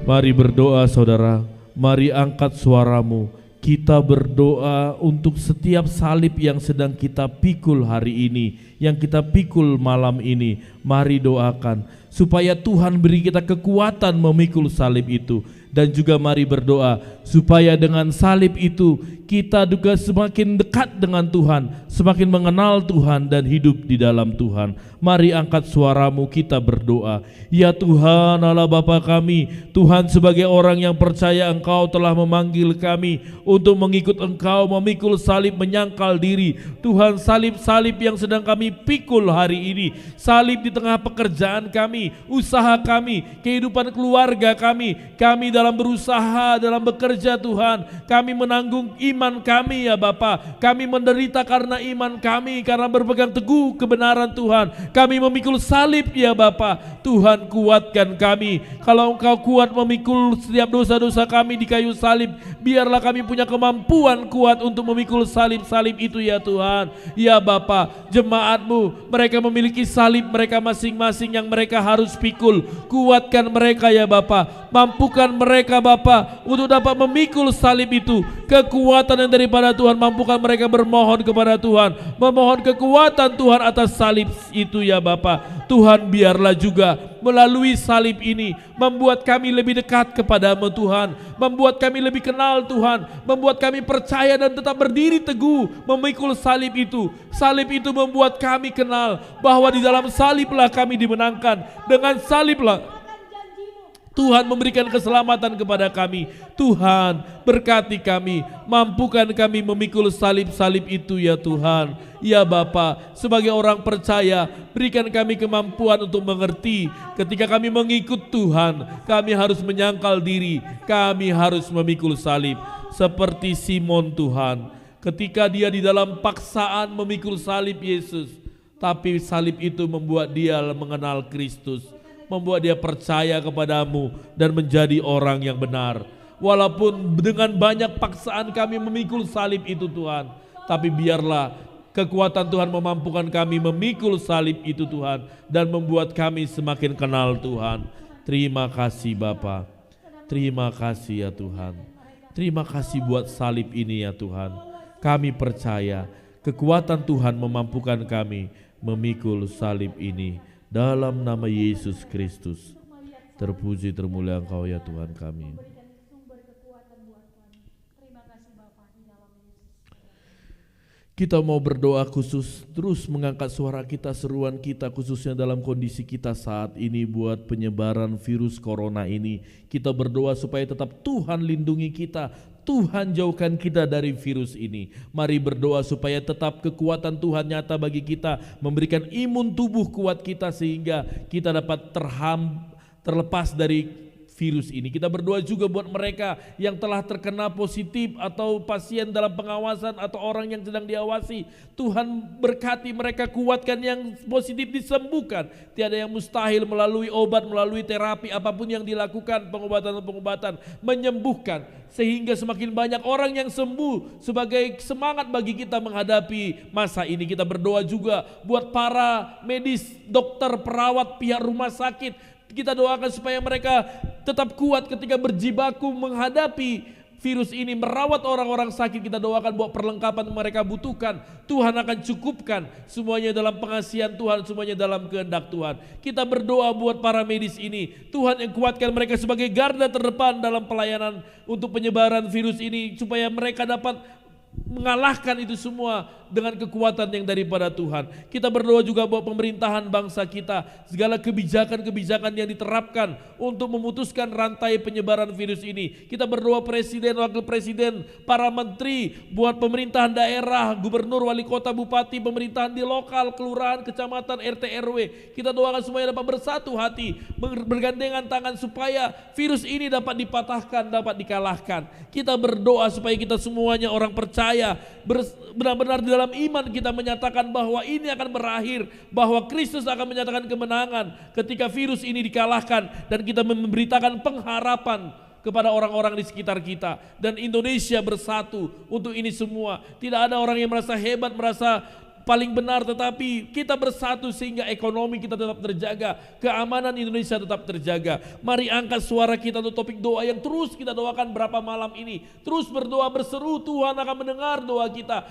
Mari berdoa saudara, mari angkat suaramu. Kita berdoa untuk setiap salib yang sedang kita pikul hari ini, yang kita pikul malam ini. Mari doakan supaya Tuhan beri kita kekuatan memikul salib itu. Dan juga mari berdoa supaya dengan salib itu kita juga semakin dekat dengan Tuhan, semakin mengenal Tuhan dan hidup di dalam Tuhan. Mari angkat suaramu, kita berdoa. Ya Tuhan Allah Bapa kami, Tuhan sebagai orang yang percaya Engkau telah memanggil kami untuk mengikut Engkau, memikul salib, menyangkal diri. Tuhan, salib-salib yang sedang kami pikul hari ini, salib di tengah pekerjaan kami, usaha kami, kehidupan keluarga kami dalam berusaha, dalam bekerja Tuhan, kami menanggung iman kami ya Bapa. Kami menderita karena iman kami, karena berpegang teguh kebenaran Tuhan. Kami memikul salib ya Bapa. Tuhan, kuatkan kami. Kalau Engkau kuat memikul setiap dosa-dosa kami di kayu salib, biarlah kami punya kemampuan kuat untuk memikul salib-salib itu ya Tuhan. Ya Bapa, jemaat-Mu, mereka memiliki salib mereka masing-masing yang mereka harus pikul. Kuatkan mereka ya Bapa. Mampukan mereka Bapa untuk dapat memikul salib itu. Kekuatan yang daripada Tuhan, mampukan mereka bermohon kepada Tuhan, memohon kekuatan Tuhan atas salib itu ya Bapa. Tuhan, biarlah juga melalui salib ini membuat kami lebih dekat kepadamu Tuhan, membuat kami lebih kenal Tuhan, membuat kami percaya dan tetap berdiri teguh memikul salib itu. Salib itu membuat kami kenal bahwa di dalam saliblah kami dimenangkan, dengan saliblah Tuhan memberikan keselamatan kepada kami. Tuhan, berkati kami, mampukan kami memikul salib-salib itu ya Tuhan. Ya Bapa, sebagai orang percaya, berikan kami kemampuan untuk mengerti ketika kami mengikut Tuhan, kami harus menyangkal diri, kami harus memikul salib. Seperti Simon Tuhan, ketika dia di dalam paksaan memikul salib Yesus, tapi salib itu membuat dia mengenal Kristus, membuat dia percaya kepadamu dan menjadi orang yang benar. Walaupun dengan banyak paksaan kami memikul salib itu Tuhan, tapi biarlah kekuatan Tuhan memampukan kami memikul salib itu Tuhan, dan membuat kami semakin kenal Tuhan. Terima kasih Bapa, terima kasih ya Tuhan. Terima kasih buat salib ini ya Tuhan. Kami percaya kekuatan Tuhan memampukan kami memikul salib ini. Dalam nama Yesus Kristus, terpuji termulia Engkau ya Tuhan kami. Kita mau berdoa khusus, terus mengangkat suara kita, seruan kita khususnya dalam kondisi kita saat ini buat penyebaran virus corona ini. Kita berdoa supaya tetap Tuhan lindungi kita, Tuhan jauhkan kita dari virus ini. Mari berdoa supaya tetap kekuatan Tuhan nyata bagi kita, memberikan imun tubuh kuat kita sehingga kita dapat terlepas dari virus ini. Kita berdoa juga buat mereka yang telah terkena positif atau pasien dalam pengawasan atau orang yang sedang diawasi. Tuhan berkati mereka, kuatkan yang positif disembuhkan. Tiada yang mustahil melalui obat, melalui terapi, apapun yang dilakukan, pengobatan-pengobatan menyembuhkan. Sehingga semakin banyak orang yang sembuh sebagai semangat bagi kita menghadapi masa ini. Kita berdoa juga buat para medis, dokter, perawat, pihak rumah sakit. Kita doakan supaya mereka tetap kuat ketika berjibaku menghadapi virus ini, merawat orang-orang sakit. Kita doakan buat perlengkapan mereka butuhkan, Tuhan akan cukupkan semuanya dalam pengasihan Tuhan, semuanya dalam kehendak Tuhan. Kita berdoa buat para medis ini, Tuhan yang kuatkan mereka sebagai garda terdepan dalam pelayanan untuk penyebaran virus ini, supaya mereka dapat mengalahkan itu semua dengan kekuatan yang daripada Tuhan. Kita berdoa juga buat pemerintahan bangsa kita, segala kebijakan-kebijakan yang diterapkan untuk memutuskan rantai penyebaran virus ini. Kita berdoa presiden, wakil presiden, para menteri, buat pemerintahan daerah, gubernur, wali kota, bupati, pemerintahan di lokal, kelurahan, kecamatan, RT, RW. Kita doakan semuanya dapat bersatu hati, bergandengan tangan supaya virus ini dapat dipatahkan, dapat dikalahkan. Kita berdoa supaya kita semuanya orang percaya, benar-benar di dalam iman kita menyatakan bahwa ini akan berakhir, bahwa Kristus akan menyatakan kemenangan ketika virus ini dikalahkan, dan kita memberitakan pengharapan kepada orang-orang di sekitar kita, dan Indonesia bersatu untuk ini semua. Tidak ada orang yang merasa hebat, merasa paling benar, tetapi kita bersatu sehingga ekonomi kita tetap terjaga, keamanan Indonesia tetap terjaga. Mari angkat suara kita untuk topik doa yang terus kita doakan berapa malam ini. Terus berdoa, berseru, Tuhan akan mendengar doa kita.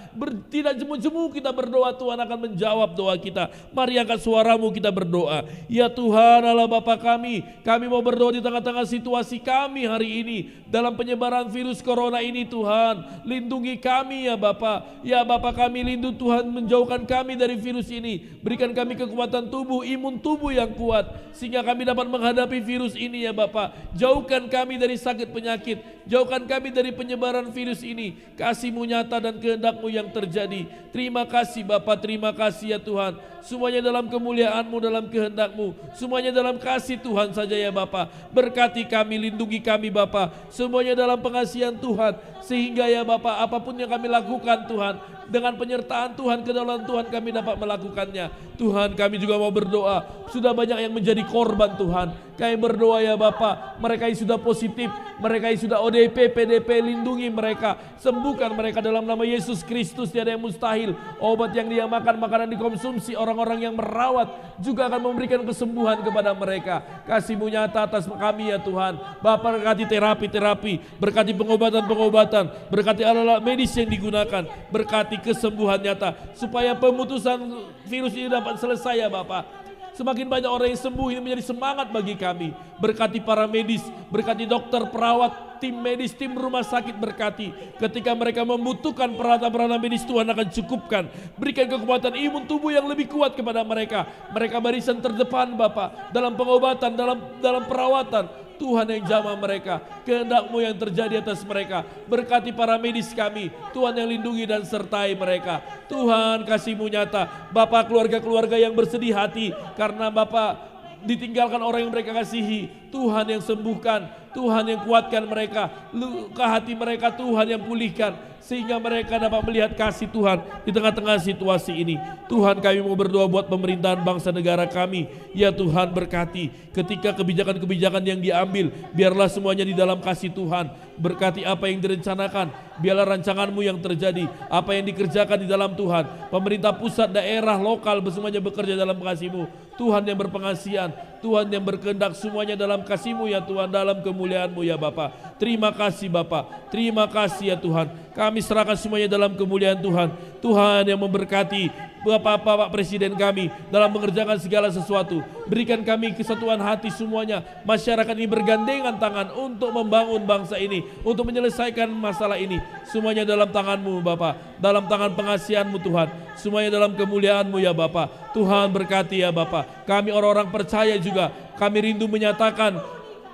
Tidak jemu-jemu kita berdoa, Tuhan akan menjawab doa kita. Mari angkat suaramu, kita berdoa. Ya Tuhan Allah Bapa kami mau berdoa di tengah-tengah situasi kami hari ini dalam penyebaran virus corona ini. Tuhan, lindungi kami ya Bapa. Ya Bapa, kami lindungi Tuhan, menjauhkan kami dari virus ini. Berikan kami kekuatan tubuh, imun tubuh yang kuat, sehingga kami dapat menghadapi virus ini ya Bapa. Jauhkan kami dari sakit penyakit, jauhkan kami dari penyebaran virus ini. Kasih-Mu nyata dan kehendak-Mu yang terjadi. Terima kasih Bapa, terima kasih ya Tuhan. Semuanya dalam kemuliaan-Mu, dalam kehendak-Mu, semuanya dalam kasih Tuhan saja ya Bapa. Berkati kami, lindungi kami Bapa, semuanya dalam pengasihan Tuhan, sehingga ya Bapa, apapun yang kami lakukan Tuhan, dengan penyertaan Tuhan, kedaulatan Tuhan, kami dapat melakukannya. Tuhan, kami juga mau berdoa, sudah banyak yang menjadi korban Tuhan. Kami berdoa ya Bapa, mereka yang sudah positif, mereka yang sudah ODP, PDP, lindungi mereka, sembuhkan mereka dalam nama Yesus Kristus. Tiada yang mustahil. Obat yang dia makan, makanan dikonsumsi, orang-orang yang merawat juga akan memberikan kesembuhan kepada mereka. Kasih-Mu nyata atas kami ya Tuhan. Bapa, berkati terapi-terapi, berkati pengobatan-pengobatan, berkati alat-alat medis yang digunakan, berkati kesembuhan nyata, supaya pemutusan virus ini dapat selesai ya Bapa. Semakin banyak orang yang sembuh, ini menjadi semangat bagi kami. Berkati para medis, berkati dokter, perawat, tim medis, tim rumah sakit, berkati. Ketika mereka membutuhkan peralatan-peralatan medis, Tuhan akan cukupkan. Berikan kekuatan imun tubuh yang lebih kuat kepada mereka. Mereka barisan terdepan Bapa, dalam pengobatan, dalam perawatan. Tuhan yang jamah mereka, kehendak-Mu yang terjadi atas mereka. Berkati para medis kami, Tuhan yang lindungi dan sertai mereka. Tuhan, kasih-Mu nyata. Bapa, keluarga-keluarga yang bersedih hati karena Bapa ditinggalkan orang yang mereka kasihi, Tuhan yang sembuhkan, Tuhan yang kuatkan mereka, luka hati mereka Tuhan yang pulihkan, sehingga mereka dapat melihat kasih Tuhan di tengah-tengah situasi ini. Tuhan, kami mau berdoa buat pemerintahan bangsa negara kami. Ya Tuhan, berkati ketika kebijakan-kebijakan yang diambil, biarlah semuanya di dalam kasih Tuhan. Berkati apa yang direncanakan, biarlah rancangan-Mu yang terjadi, apa yang dikerjakan di dalam Tuhan. Pemerintah pusat, daerah, lokal, semuanya bekerja dalam kasih-Mu. Tuhan yang berpengasihan, Tuhan yang berkehendak, semuanya dalam kasih-Mu ya Tuhan, dalam kemuliaan-Mu ya Bapa. Terima kasih Bapa, terima kasih ya Tuhan. Kami serahkan semuanya dalam kemuliaan Tuhan. Tuhan yang memberkati Bapak Presiden kami dalam mengerjakan segala sesuatu. Berikan kami kesatuan hati semuanya. Masyarakat ini bergandengan tangan untuk membangun bangsa ini, untuk menyelesaikan masalah ini. Semuanya dalam tangan-Mu Bapa, dalam tangan pengasihan-Mu Tuhan. Semuanya dalam kemuliaan-Mu ya Bapa. Tuhan berkati ya Bapa. Kami orang-orang percaya juga, kami rindu menyatakan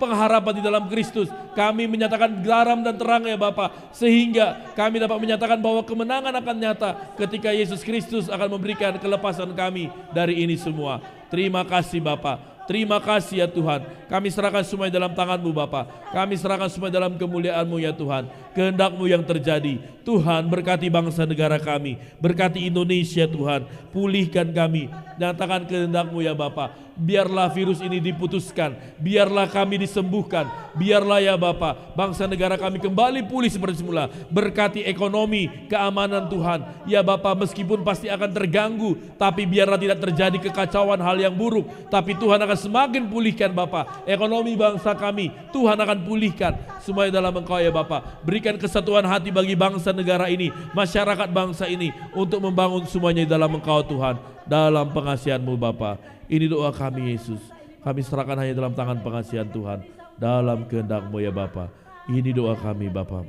pengharapan di dalam Kristus. Kami menyatakan garam dan terang ya Bapa, sehingga kami dapat menyatakan bahwa kemenangan akan nyata ketika Yesus Kristus akan memberikan kelepasan kami dari ini semua. Terima kasih Bapa, terima kasih ya Tuhan. Kami serahkan semua dalam tangan-Mu Bapa. Kami serahkan semua dalam kemuliaan-Mu ya Tuhan. Kehendak-Mu yang terjadi. Tuhan, berkati bangsa negara kami, berkati Indonesia Tuhan. Pulihkan kami, nyatakan kehendak-Mu ya Bapa. Biarlah virus ini diputuskan, biarlah kami disembuhkan, biarlah ya Bapa bangsa negara kami kembali pulih seperti semula. Berkati ekonomi, keamanan Tuhan ya Bapa, meskipun pasti akan terganggu, tapi biarlah tidak terjadi kekacauan, hal yang buruk, tapi Tuhan akan semakin pulihkan Bapa. Ekonomi bangsa kami Tuhan akan pulihkan semuanya dalam Engkau ya Bapa. Berikan kesatuan hati bagi bangsa negara ini, masyarakat bangsa ini, untuk membangun semuanya dalam Engkau Tuhan, dalam pengasihan-Mu Bapa. Ini doa kami Yesus, kami serahkan hanya dalam tangan pengasihan Tuhan, dalam kehendak-Mu ya Bapa. Ini doa kami Bapa.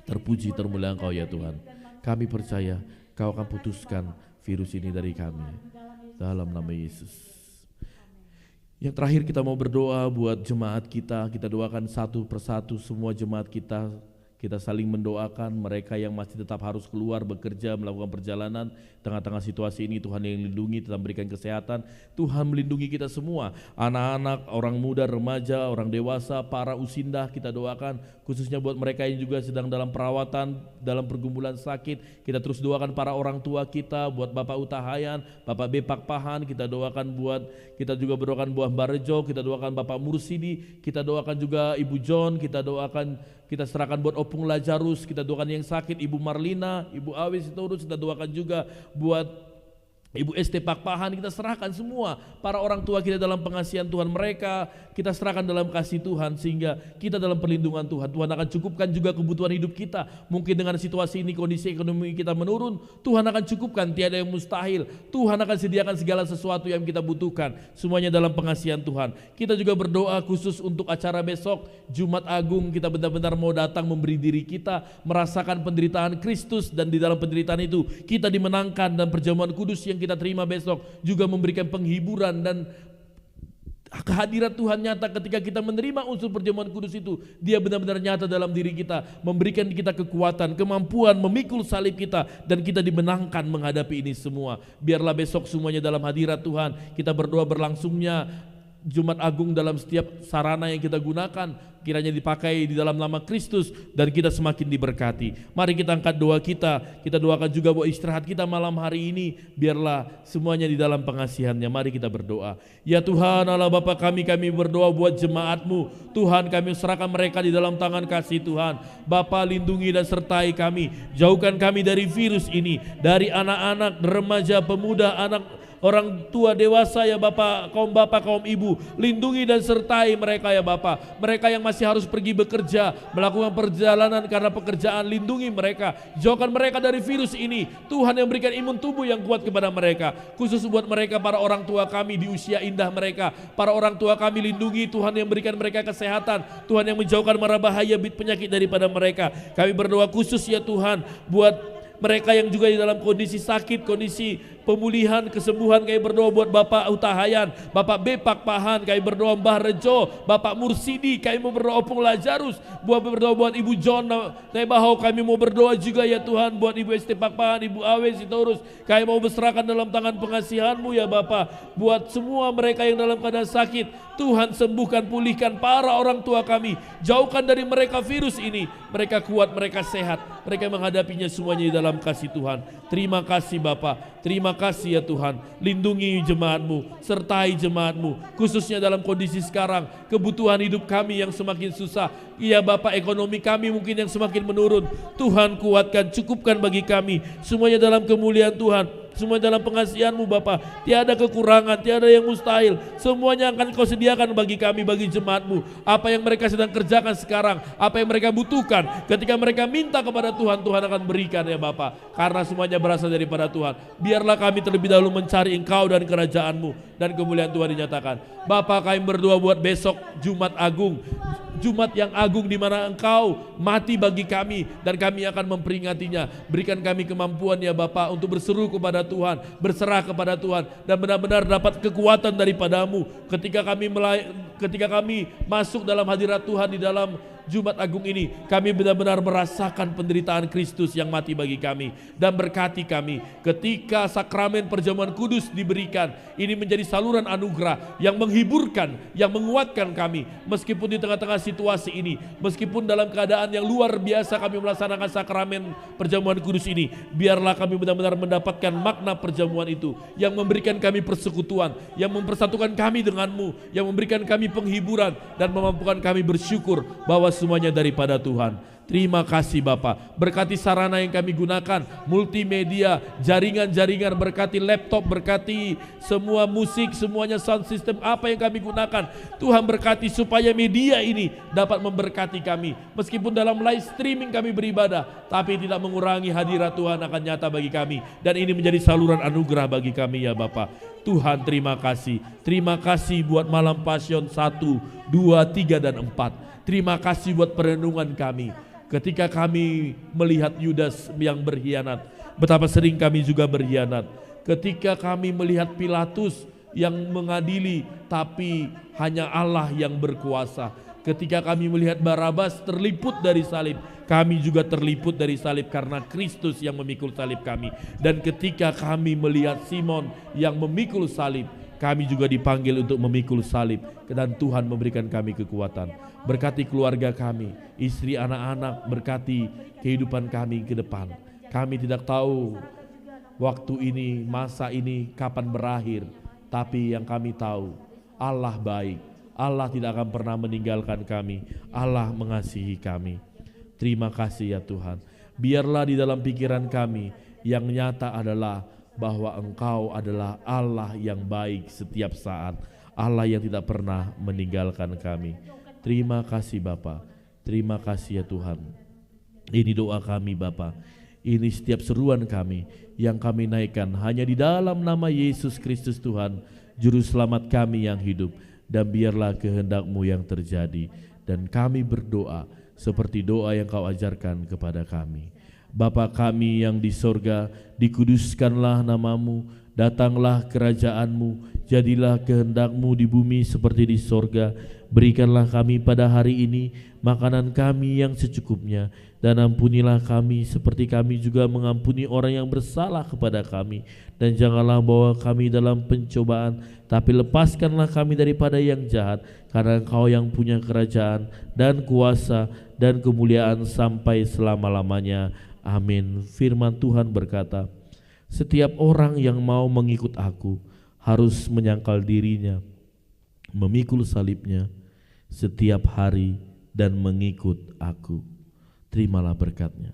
Terpuji termulia Engkau ya Tuhan. Kami percaya Kau akan putuskan virus ini dari kami, dalam nama Yesus. Yang terakhir kita mau berdoa buat jemaat kita doakan satu persatu semua jemaat kita saling mendoakan mereka yang masih tetap harus keluar bekerja, melakukan perjalanan tengah-tengah situasi ini. Tuhan yang lindungi, tetap berikan kesehatan. Tuhan melindungi kita semua, anak-anak, orang muda, remaja, orang dewasa, para usindah kita doakan, khususnya buat mereka yang juga sedang dalam perawatan, dalam pergumulan sakit. Kita terus doakan para orang tua kita, buat Bapak Utahayan, Bapak Bepak Pahan, kita juga berdoakan buat Barejo, kita doakan Bapak Mursidi, kita doakan juga Ibu John, kita serahkan buat Opung Lazarus, kita doakan yang sakit Ibu Marlina, Ibu Awis Sitorus, kita doakan juga buat Ibu ST Pakpahan. Kita serahkan semua para orang tua kita dalam pengasihan Tuhan mereka, kita serahkan dalam kasih Tuhan, sehingga kita dalam perlindungan Tuhan. Tuhan akan cukupkan juga kebutuhan hidup kita. Mungkin dengan situasi ini kondisi ekonomi kita menurun, Tuhan akan cukupkan, tiada yang mustahil. Tuhan akan sediakan segala sesuatu yang kita butuhkan, semuanya dalam pengasihan Tuhan. Kita juga berdoa khusus untuk acara besok Jumat Agung. Kita benar-benar mau datang memberi diri kita, merasakan penderitaan Kristus, dan di dalam penderitaan itu kita dimenangkan, dan perjamuan kudus yang kita terima besok juga memberikan penghiburan dan kehadiran Tuhan nyata. Ketika kita menerima unsur perjamuan kudus itu, dia benar-benar nyata dalam diri kita, memberikan kita kekuatan, kemampuan memikul salib kita, dan kita dimenangkan menghadapi ini semua. Biarlah besok semuanya dalam hadirat Tuhan. Kita berdoa berlangsungnya Jumat Agung dalam setiap sarana yang kita gunakan, kiranya dipakai di dalam nama Kristus dan kita semakin diberkati. Mari kita angkat doa kita doakan juga buat istirahat kita malam hari ini, biarlah semuanya di dalam pengasihan-Nya. Mari kita berdoa. Ya Tuhan Allah Bapa kami berdoa buat jemaat-Mu. Tuhan, kami serahkan mereka di dalam tangan kasih Tuhan. Bapa, lindungi dan sertai kami, jauhkan kami dari virus ini, dari anak-anak, remaja, pemuda, anak orang tua, dewasa ya Bapak, kaum ibu, lindungi dan sertai mereka ya Bapak. Mereka yang masih harus pergi bekerja, melakukan perjalanan karena pekerjaan, lindungi mereka, jauhkan mereka dari virus ini. Tuhan yang berikan imun tubuh yang kuat kepada mereka, khusus buat mereka para orang tua kami di usia indah mereka, para orang tua kami lindungi Tuhan yang berikan mereka kesehatan, Tuhan yang menjauhkan mara bahaya penyakit daripada mereka. Kami berdoa khusus ya Tuhan buat mereka yang juga di dalam kondisi sakit, kondisi pemulihan, kesembuhan. Kami berdoa buat Bapak Utahayan, Bapak Bepak Pahan, kami berdoa Mbah Rejo, Bapak Mursidi, kami mau berdoa Opung Lazarus, berdoa buat Ibu John Nebahau, kami mau berdoa juga ya Tuhan buat Ibu Estepak Pahan, Ibu Awe Sitorus, kami mau berserahkan dalam tangan pengasihan-Mu ya Bapak, buat semua mereka yang dalam keadaan sakit. Tuhan sembuhkan, pulihkan para orang tua kami, jauhkan dari mereka virus ini, mereka kuat, mereka sehat, mereka menghadapinya semuanya di dalam kasih Tuhan. Terima kasih Bapak, terima kasih ya Tuhan, lindungi jemaat-Mu, sertai jemaat-Mu, khususnya dalam kondisi sekarang, kebutuhan hidup kami yang semakin susah, iya Bapak, ekonomi kami mungkin yang semakin menurun. Tuhan kuatkan, cukupkan bagi kami, semuanya dalam kemuliaan Tuhan, semua dalam pengasihan-Mu Bapak, tiada kekurangan, tiada yang mustahil, semuanya akan Kau sediakan bagi kami, bagi jemaat-Mu. Apa yang mereka sedang kerjakan sekarang, apa yang mereka butuhkan, ketika mereka minta kepada Tuhan, Tuhan akan berikan ya Bapak, karena semuanya berasal daripada Tuhan. Biarlah kami terlebih dahulu mencari Engkau dan kerajaan-Mu, dan kemuliaan Tuhan dinyatakan. Bapak, kami berdoa buat besok Jumat Agung, Jumat yang agung di mana Engkau mati bagi kami dan kami akan memperingatinya. Berikan kami kemampuan ya Bapak untuk berseru kepada Tuhan, berserah kepada Tuhan, dan benar-benar dapat kekuatan daripada-Mu ketika kami masuk dalam hadirat Tuhan di dalam Jumat Agung ini. Kami benar-benar merasakan penderitaan Kristus yang mati bagi kami, dan berkati kami ketika sakramen perjamuan kudus diberikan. Ini menjadi saluran anugerah yang menghiburkan, yang menguatkan kami meskipun di tengah-tengah situasi ini, meskipun dalam keadaan yang luar biasa kami melaksanakan sakramen perjamuan kudus ini. Biarlah kami benar-benar mendapatkan makna perjamuan itu yang memberikan kami persekutuan, yang mempersatukan kami dengan-Mu, yang memberikan kami penghiburan dan memampukan kami bersyukur bahwa semuanya daripada Tuhan. Terima kasih Bapak, berkati sarana yang kami gunakan, multimedia, jaringan-jaringan, berkati laptop, berkati semua musik, semuanya sound system, apa yang kami gunakan. Tuhan berkati supaya media ini dapat memberkati kami. Meskipun dalam live streaming kami beribadah, tapi tidak mengurangi hadirat Tuhan akan nyata bagi kami. Dan ini menjadi saluran anugerah bagi kami ya Bapak. Tuhan terima kasih. Terima kasih buat malam Passion 1, 2, 3, dan 4. Terima kasih buat perenungan kami. Ketika kami melihat Yudas yang berkhianat, betapa sering kami juga berkhianat. Ketika kami melihat Pilatus yang mengadili, tapi hanya Allah yang berkuasa. Ketika kami melihat Barabas terliput dari salib, kami juga terliput dari salib karena Kristus yang memikul salib kami. Dan ketika kami melihat Simon yang memikul salib, kami juga dipanggil untuk memikul salib, dan Tuhan memberikan kami kekuatan. Berkati keluarga kami, istri, anak-anak, berkati kehidupan kami ke depan. Kami tidak tahu waktu ini, masa ini kapan berakhir, tapi yang kami tahu, Allah baik, Allah tidak akan pernah meninggalkan kami, Allah mengasihi kami. Terima kasih ya Tuhan. Biarlah di dalam pikiran kami yang nyata adalah bahwa Engkau adalah Allah yang baik setiap saat, Allah yang tidak pernah meninggalkan kami. Terima kasih Bapa, terima kasih ya Tuhan. Ini doa kami Bapa, ini setiap seruan kami yang kami naikkan hanya di dalam nama Yesus Kristus Tuhan, Juru Selamat kami yang hidup. Dan biarlah kehendak-Mu yang terjadi, dan kami berdoa seperti doa yang Kau ajarkan kepada kami. Bapa kami yang di sorga, dikuduskanlah nama-Mu, Datanglah kerajaan-Mu, jadilah kehendak-Mu di bumi seperti di sorga. Berikanlah kami pada hari ini makanan kami yang secukupnya, dan ampunilah kami seperti kami juga mengampuni orang yang bersalah kepada kami. Dan janganlah bawa kami dalam pencobaan, tapi lepaskanlah kami daripada yang jahat, karena Engkau yang punya kerajaan dan kuasa dan kemuliaan sampai selama-lamanya. Amin. Firman Tuhan berkata, setiap orang yang mau mengikut aku harus menyangkal dirinya, memikul salibnya setiap hari dan mengikut aku. Terimalah berkat-Nya.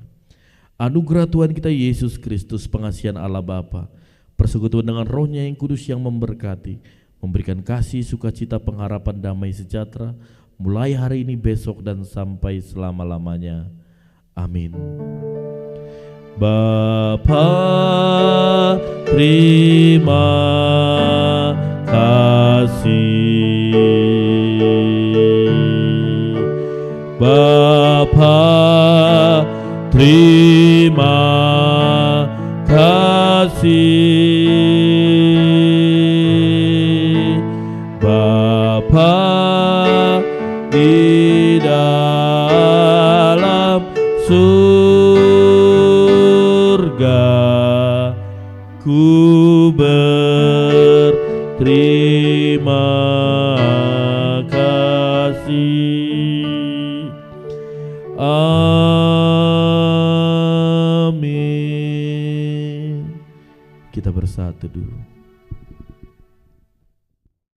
Anugerah Tuhan kita Yesus Kristus, pengasihan Allah Bapa, persekutuan dengan Roh-Nya yang kudus yang memberkati, memberikan kasih, sukacita, pengharapan, damai sejahtera, mulai hari ini, besok, dan sampai selama-lamanya. Amin. Bapa, terima kasih. Bapa, terima kasih. Bapa di dalam surga, ku berterima kasih. Amin. Kita bersatu dulu.